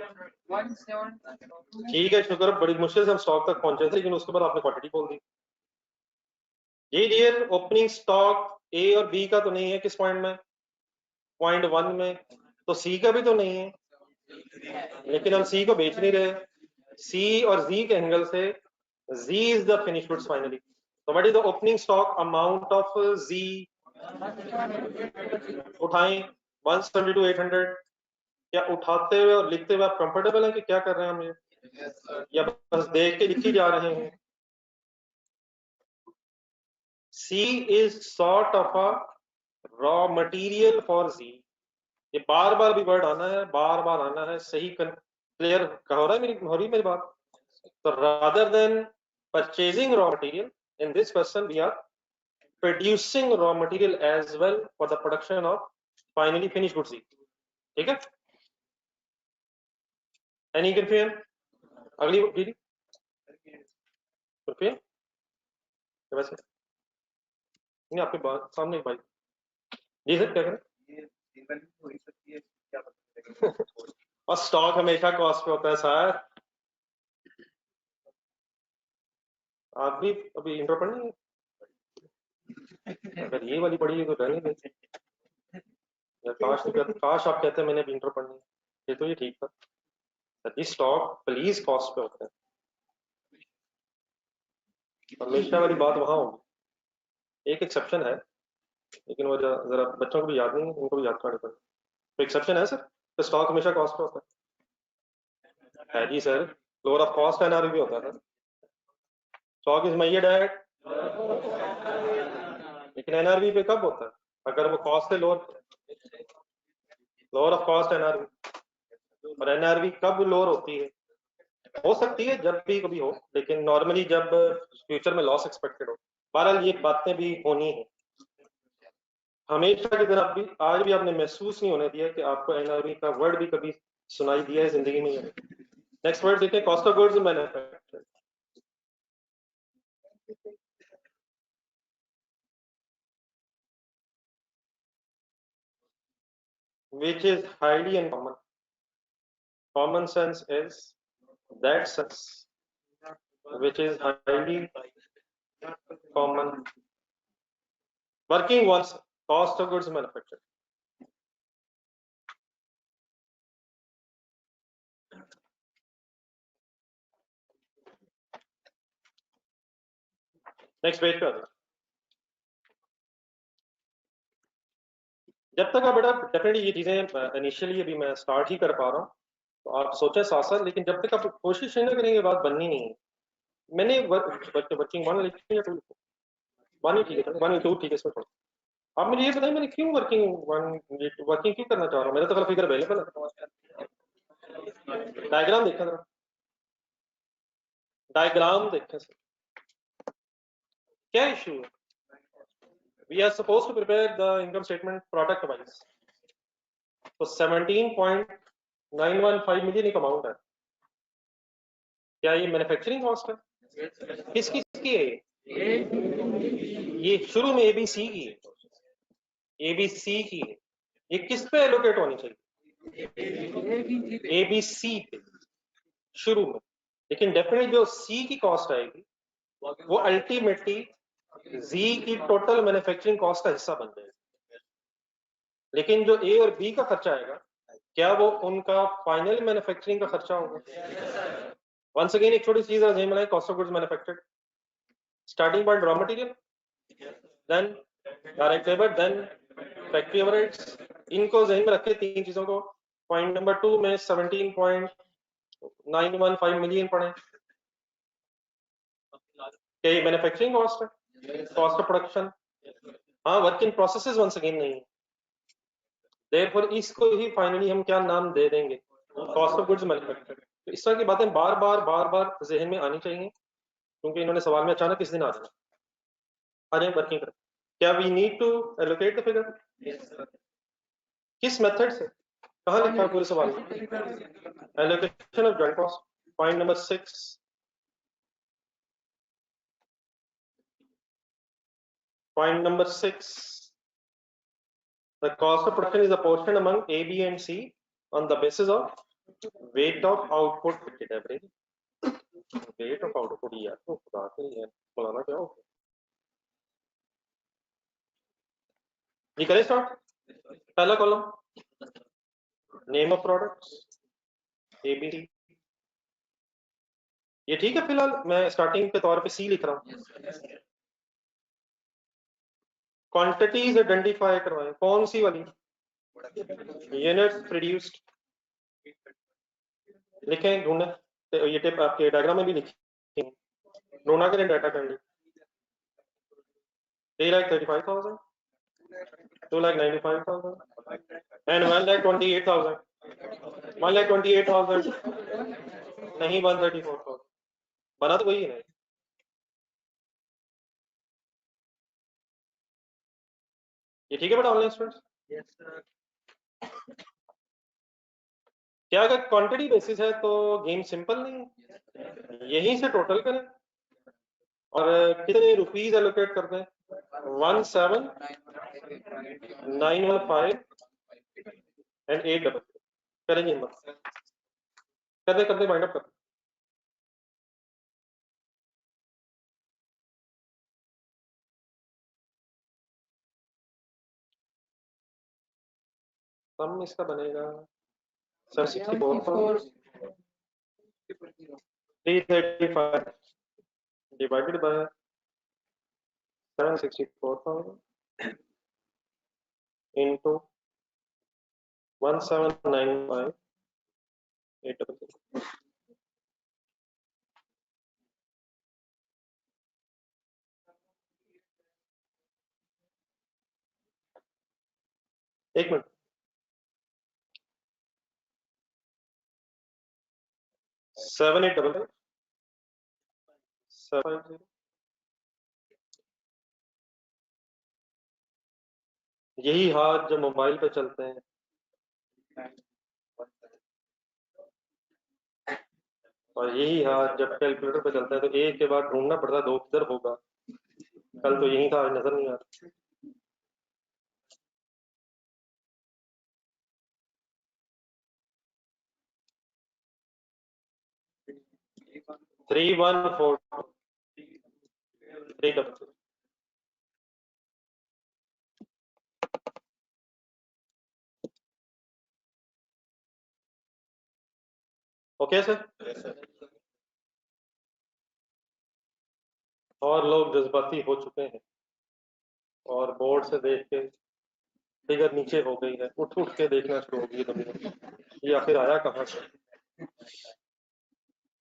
ठीक है, शुक्र, बड़ी मुश्किल से हम स्टॉक तक पहुंचे थे, लेकिन उसके बाद आपने क्वांटिटी बोल दी। जी डियर, ओपनिंग स्टॉक A और B का तो नहीं है, किस पॉइंट में, पॉइंट 1 में, तो C का भी तो नहीं है, लेकिन हम C को बेच नहीं रहे। C और Z के एंगल से Z is the finish goods finally. तो what is the opening stock amount of Z, उठाएं 170 to 800। क्या उठाते हुए और लिखते हुए आप कंफर्टेबल हैं कि क्या कर रहे हैं हम ये, या बस देख के लिखी जा रहे हैं? C is sort of a raw material for Z। ये बार बार भी वर्ड आना है, बार बार आना है, सही क्लियर हो रहा है हो रही मेरी बात? तो rather than purchasing raw material, in this question we are producing raw material as well for the production of finally finished goods। ठीक है, एनी कंफ्यूजन? अगली दीदी कंफ्यूजन वैसे नहीं, आपके बात सामने भाई जी सर क्या करें। और स्टॉक हमेशा कॉस्ट पे होता है सर। आप भी अभी इंट्रो पढ़नी है, अगर ये वाली पढ़ी है तो रहने दें, काश आप कहते हैं मैंने अभी इंट्रो पढ़नी है, ये तो ये ठीक था। स्टॉक प्लीज कॉस्ट पे होता है, हमेशा वाली बात वहां होगी। एक एक्सेप्शन है, लेकिन वो जरा बच्चों को भी याद नहीं है, उनको भी याद करने पड़े। तो एक्सेप्शन है सर, तो स्टॉक हमेशा कॉस्ट पे होता है जी sir, lower of cost NRV भी होता है sir. Stock is measured at, लेकिन एनआरवी पे कब होता है, अगर वो कॉस्ट से lower. Lower of cost NRV. और एनआरवी कब लोअर होती है? हो सकती है जब भी कभी हो, लेकिन नॉर्मली जब फ्यूचर में लॉस एक्सपेक्टेड हो। बहरहाल ये बातें भी होनी है। हमेशा की तरह भी आज भी आपने महसूस नहीं होने दिया कि आपको एनआरवी का वर्ड भी कभी सुनाई दिया है जिंदगी में। नेक्स्ट वर्ड देखें, cost of goods manufactured. which is highly uncommon. Common sense is that sense which is highly common. Working one's cost of goods manufactured. Next page पे आता। जब तक आप बेटा डेफिनेटली ये चीजें इनिशियली अभी मैं स्टार्ट ही कर पा रहा हूँ, तो आप सोचें साथ साथ, लेकिन जब तक आप कोशिश नहीं करेंगे बात बननी नहीं है। मैंने वर्किंग वन लिखी या टू? वन ही ठीक है, वन टू ठीक है। इसमें थोड़ा आप मुझे ये बताइए मैंने क्यों वर्किंग क्यों करना चाह रहा हूँ? मेरा तो कल फिगर अवेलेबल है। डायग्राम देखा जरा, डायग्राम देखें सर, क्या इशू है? We are supposed to prepare the income statement product wise. तो 17.915 मिलियन एक अमाउंट है। क्या ये मैन्युफैक्चरिंग कॉस्ट है? किस किस की है? ये शुरू में एबीसी की है, एबीसी की है। ये किस पे एलोकेट होनी चाहिए? एबीसी पे शुरू में। लेकिन डेफिनेटली जो सी की कॉस्ट आएगी वो अल्टीमेटली जी की टोटल मैन्युफैक्चरिंग कॉस्ट का हिस्सा बन जाएगा। लेकिन जो ए और बी का खर्चा आएगा, क्या वो उनका फाइनल मैन्युफैक्चरिंग का खर्चा होगा? वंस अगेन एक छोटी चीज ध्यान में, cost of goods manufactured, starting point raw material, then direct labour, then factory overheads. इनको ध्यान में रखे तीन चीजों को। पॉइंट नंबर 2 में 17.915 मिलियन पड़े। क्या ये मैन्युफैक्चरिंग कॉस्ट है? Cost of production? हाँ, work in processes once again नहीं है। देयरफॉर इसको ही फाइनली हम क्या नाम दे देंगे? Cost of goods manufactured. तो इस तरह की बातें बार बार जहन में आनी चाहिए, क्योंकि इन्होंने सवाल में अचानक किस दिन आ जाना। आ जाए वर्किंग करें। क्या we need to allocate the figure? किस मेथड से? कहाँ लिखा है पूरे सवाल में? Allocation of joint cost, point number 6। Point number 6, the cost of production is apportioned among A, B and C on the basis of weight of output weighted average. Weight of output यार तो खुदा के लिए फलाना क्या हो? ये करें स्टार्ट। पहला column name of products ABC। ये ठीक है, फिलहाल मैं स्टार्टिंग के तौर पे सी लिख रहा हूँ। क्वांटिटीज आइडेंटिफाई करवाएं, कौन सी वाली? यूनिट्स प्रोड्यूस्ड लिखें, ढूंढें। तो ये टिप आपके डायग्राम में भी लिखी, ढूंढा करें डाटा कर ली। 3,35,000, 2,95,000 and 1,28,000। 1,28,000 नहीं, 1,34,000 बना तो वही है। ये ठीक है बेटा ऑनलाइन स्टूडेंट्स? क्या अगर क्वांटिटी बेसिस है तो गेम सिंपल नहीं है? यहीं से टोटल करें और कितने रुपीज एलोकेट कर दें? 17,915 एंड 8 करेंगे कर दे वाइंड अप कर। सम इसका बनेगा 335 डिवाइडेड बाय 764,000 into 1795 800। एक मिनट, 7855 750। यही हाथ जब मोबाइल पे चलते हैं और यही हाथ जब कैलकुलेटर पे चलता है तो एक के बाद ढूंढना पड़ता है दो किधर होगा। कल तो यही था, आज नजर नहीं आ रहा। 3142 300। Okay sir. और लोग जज्बाती हो चुके हैं और बोर्ड से देख के फिगर नीचे हो गई है, उठ उठ के देखना शुरू हो गई दुनिया। ये आखिर आया कहाँ से?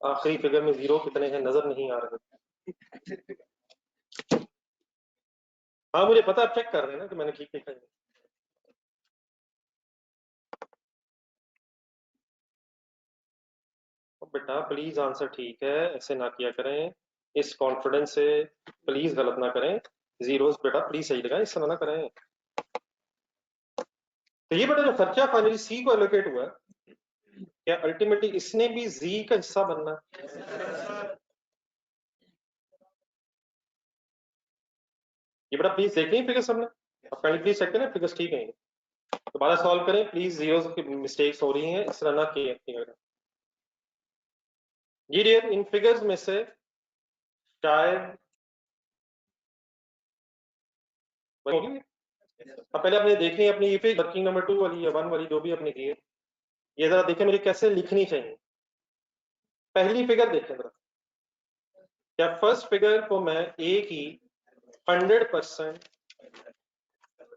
आखिरी फिगर में जीरो कितने हैं नजर नहीं आ रहे। हाँ मुझे पता, आप चेक कर रहे हैं ना कि मैंने ठीक लिखा है। बेटा प्लीज आंसर ठीक है, ऐसे ना किया करें, इस कॉन्फिडेंस से प्लीज गलत ना करें। जीरोस बेटा प्लीज सही लगाएं, इस तरह ना करें। तो ये बेटा जो खर्चा फाइनली सी को एलोकेट हुआ है, क्या अल्टीमेटली इसने भी जी का हिस्सा बनना है? ये बेटा प्लीज देख लें फिगर सबने, आप काइंडली प्लीज चेक करें फिगर्स ठीक है। दोबारा सॉल्व करें प्लीज, जीरोस की मिस्टेक्स हो रही हैं, इस तरह ना किए। ये डियर इन फिगर्स में से शायद होगी। अब पहले आपने देखनी है अपनी ये फिगर वर्किंग नंबर 2 वाली या 1 वाली जो भी आपने की है, ये जरा देखें मुझे कैसे लिखनी चाहिए। पहली फिगर देखें जरा, क्या फर्स्ट फिगर को मैं ए की 100%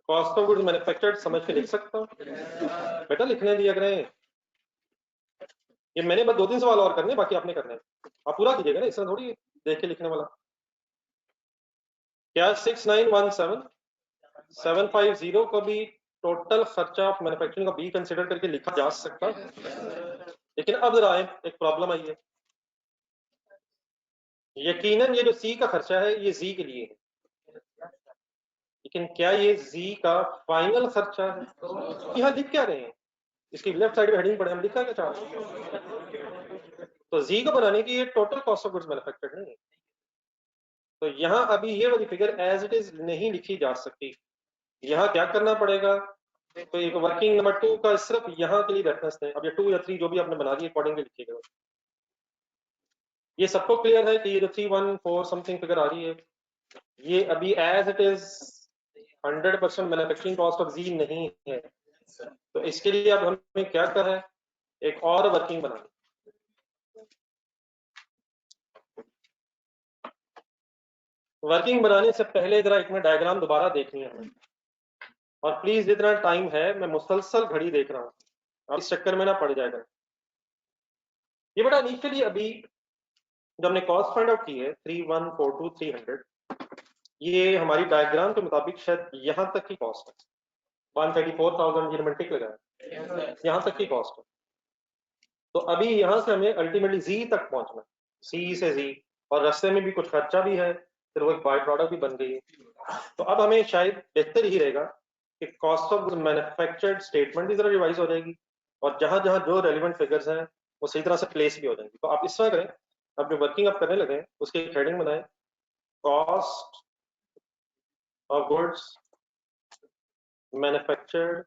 कॉस्ट ऑफ गुड्स मैन्युफैक्चर्ड समझ के लिख सकता हूँ? बेटा लिखने दिया करें, ये मैंने बस 2-3 सवाल और करने, बाकी आपने करने हैं। आप पूरा कीजिएगा ना, इस तरह थोड़ी देख के लिखने वाला। क्या 6917 750 को भी टोटल खर्चा ऑफ मैन्युफैक्चरिंग का बी कंसिडर करके लिखा जा सकता? लेकिन अब जरा एक प्रॉब्लम आई है। यकीनन ये जो सी का खर्चा है ये जी के लिए है, लेकिन क्या ये जी का फाइनल खर्चा है? यहाँ लिख क्या रहे हैं, इसकी लेफ्ट साइड में हेडिंग पड़े, हम लिखा क्या चाह रहे हैं? तो जी को बनाने की ये total cost of goods manufactured नहीं है। तो यहाँ अभी ये वाली फिगर एज इट इज नहीं लिखी जा सकती। यहाँ क्या करना पड़ेगा, तो एक वर्किंग नंबर 2 का सिर्फ यहाँ के लिए रेफरेंस है। अब ये 2 या 3 जो भी आपने बना दी अकॉर्डिंगली लिखिएगा। ये सबको क्लियर है कि ये जो 314 समथिंग फिगर आ रही है, ये अभी as it is 100% manufacturing cost of G नहीं है। तो इसके लिए अब हमें क्या करना है, एक और वर्किंग बनानी। वर्किंग बनाने से पहले जरा एक मिनट डायग्राम दोबारा देखनी है हमें, और प्लीज जितना टाइम है मैं मुसलसल घड़ी देख रहा हूँ, अब इस चक्कर में ना पड़ जाएगा। ये बड़ा इनिशियली अभी जब हमने कॉस्ट फाइंड आउट की है 3142 300, ये हमारी डायग्राम के मुताबिक शायद यहाँ तक की कॉस्ट है, 134,000 ये मैंने टिक लगाया, यहाँ तक की कॉस्ट है। तो अभी यहाँ से हमें अल्टीमेटली जी तक पहुंचना, सी से जी, और रास्ते में भी कुछ खर्चा भी है, फिर वो एक बाय प्रोडक्ट भी बन गई है। तो अब हमें शायद बेहतर ही रहेगा कि कॉस्ट ऑफ मैन्युफैक्चर्ड स्टेटमेंट भी जरा रिवाइज हो जाएगी, और जहां जहां जो रेलिवेंट फिगर्स हैं वो सही तरह से प्लेस भी हो जाएंगी। तो आप इस तरह करें, अब जो वर्किंग आप करने लगे उसकी एक हेडिंग बनाएं, cost of goods manufactured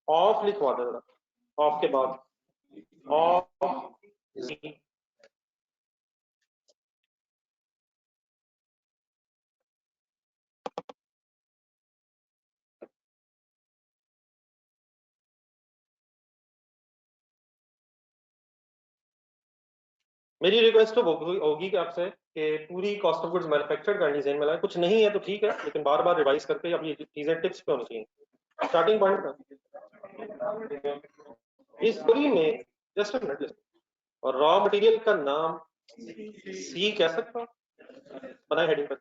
of लिखवा दो जरा, ऑफ के बाद ऑफ जी। मेरी रिक्वेस्ट तो होगी कि आपसे कि पूरी कॉस्ट ऑफ गुड्स मैन्युफैक्चर्ड का डिजाइन में लाए, कुछ नहीं है तो ठीक है, लेकिन बार बार रिवाइज करके अब ये चीजें टिप्स पे होनी चाहिए। स्टार्टिंग पॉइंट इस पूरी में जस्ट अ मिनट, और रॉ मटेरियल का नाम सी कह सकता हूँ, बनाए हेडिंग पर।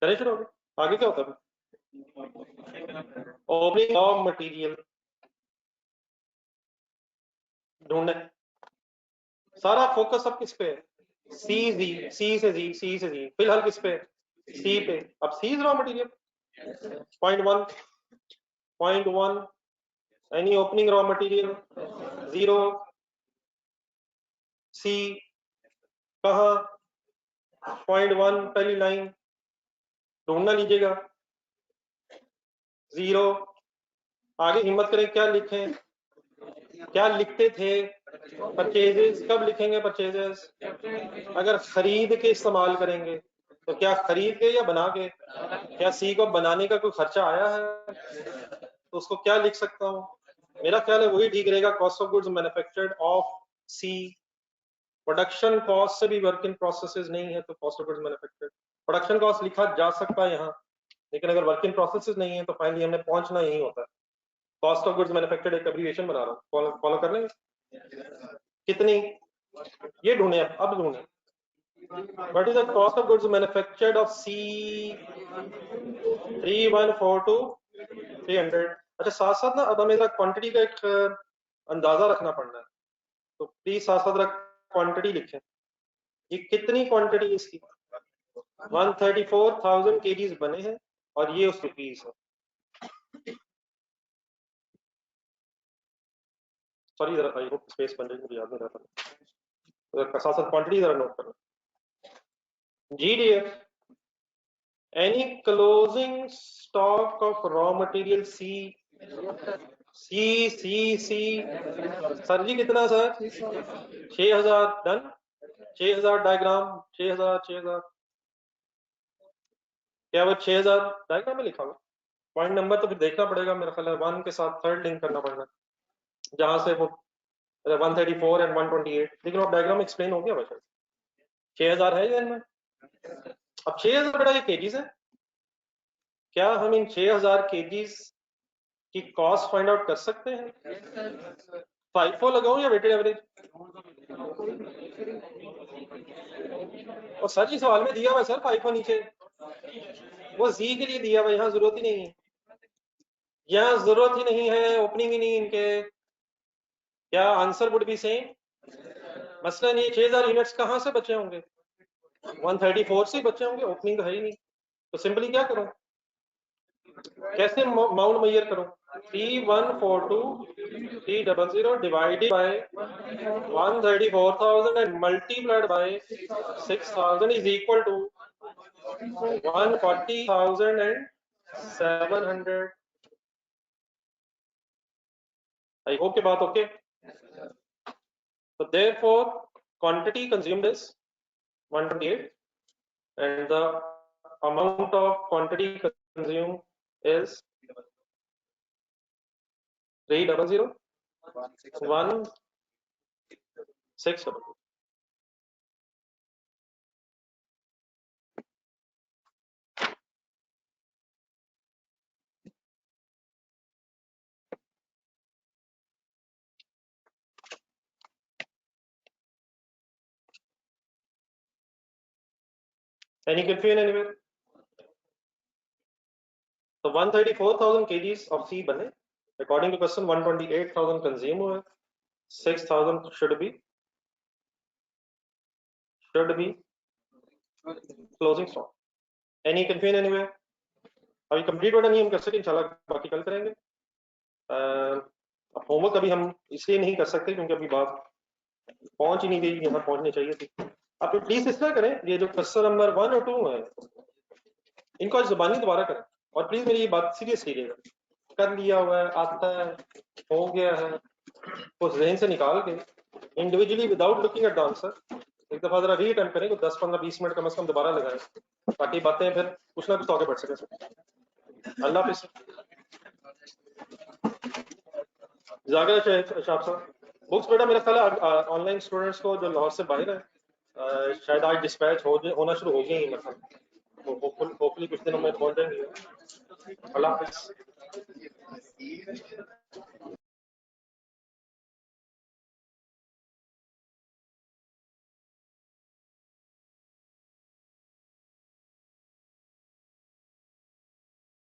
करें शुरू हो गए। आगे क्या होता है? ओपनिंग रॉ मटेरियल ढूंढने, सारा फोकस अब किस पे है? सी से जी, फिलहाल किस पे? सी पे। अब C is raw material. Point one any opening raw material 0 C कहा? पॉइंट वन पहली लाइन ढूंढना लीजिएगा 0। आगे हिम्मत करें, क्या लिखें? क्या लिखते थे? परचेजेस। कब लिखेंगे परचेजेस? अगर खरीद के इस्तेमाल करेंगे तो क्या खरीद के या बना के? क्या सी को बनाने का कोई खर्चा आया है तो उसको क्या लिख सकता हूँ? मेरा ख्याल है वही ठीक रहेगा, cost of goods manufactured of C. Production cost से भी वर्क इन प्रोसेसेस नहीं है तो cost of goods manufactured. Production cost लिखा जा सकता है यहाँ, लेकिन अगर वर्क इन प्रोसेसेस नहीं है तो फाइनली हमने पहुंचना यही होता है। कॉस्ट ऑफ गुड्स मैन्युफैक्चर्ड एक एब्रिविएशन बना रहा हूँ, फॉलो कर लेंगे? कितनी? ये ढूंढे, अब ढूंढे what is the cost of goods manufactured of C 3142 300। अच्छा साथ साथ ना अब हमें क्वांटिटी का एक अंदाजा रखना पड़ना है, तो प्लीज साथ साथ क्वांटिटी लिखें। ये कितनी क्वांटिटी इसकी? 134,000 kgs बने हैं और ये उसके पीस है। सॉरी जरा आई होप स्पेस बन जाएगी, मुझे याद नहीं रहता। साथ साथ क्वांटिटी जरा नोट करना। GDF any closing stock of raw material C sir जी कितना सर? 6000 डन। 6000 डायग्राम 6000 क्या वो 6000 डायग्राम में लिखा हुआ? पॉइंट नंबर तो फिर देखना पड़ेगा, मेरा ख्याल है 1 के साथ थर्ड लिंक करना पड़ेगा जहां से वो 134 एंड 128, लेकिन वो डायग्राम एक्सप्लेन हो गया वैसे। 6000 है ये में। अब 6000 बड़ा ये केजीज है, क्या हम इन 6000 केजीज की कॉस्ट फाइंड आउट कर सकते हैं? फाइफो लगाऊं या वेटेड एवरेज? और सर जी सवाल में दिया हुआ है सर फाइफो नीचे, वो जी के लिए दिया हुआ, यहाँ जरूरत ही नहीं है, यहाँ जरूरत ही नहीं है, ओपनिंग ही नहीं इनके। क्या आंसर वुड बी सेम? मसलन ये 6000 यूनिट्स कहाँ से बचे होंगे? 134 से बचे होंगे, ओपनिंग तो है ही नहीं। तो सिंपली क्या करो, कैसे माउंट मेजर करो? 3142 300 divided by 134,000 and multiplied by 6000 is equal to 140,700। I hope के बात okay. So therefore quantity consumed is 128 and the amount of quantity consumed is 300 1600। Any confusion anywhere? So 134,000 kgs of C बने, according to question 128,000 consume हुए, 6,000 should be closing stock. Any confusion anywhere? अभी complete वाला नहीं हम कर सके, इंशाल्लाह बाकी कल करेंगे। अब होमवर्क अभी हम इसलिए नहीं कर सकते क्योंकि अभी बात पहुंच ही नहीं गई, यहाँ पहुंचनी चाहिए थी। आप प्लीज इस तरह करें, ये जो क्वेश्चन नंबर 1 और 2 है इनको आज जुबानी दोबारा करें, और प्लीज मेरी ये बात सीरियस लीजिएगा। कर लिया हुआ है, आता है, हो गया है, उस जहन से निकाल के individually without looking at the answer एक दफा जरा री अटेम्प्ट करें, तो 10-15-20 मिनट कम से कम दोबारा लगाएं, ताकि बातें फिर कुछ ना कुछ तो आगे बढ़ सके। अल्लाह हाफिज़। जाकिर शाह साहब, बुक्स बेटा मेरा ख्याल है ऑनलाइन स्टूडेंट्स को जो लाहौर से बाहर है शायद आज डिस्पैच होना शुरू हो गई है, मतलब होपफुली कुछ दिनों में पहुंच जाएंगे। अल्लाह हाफिज़।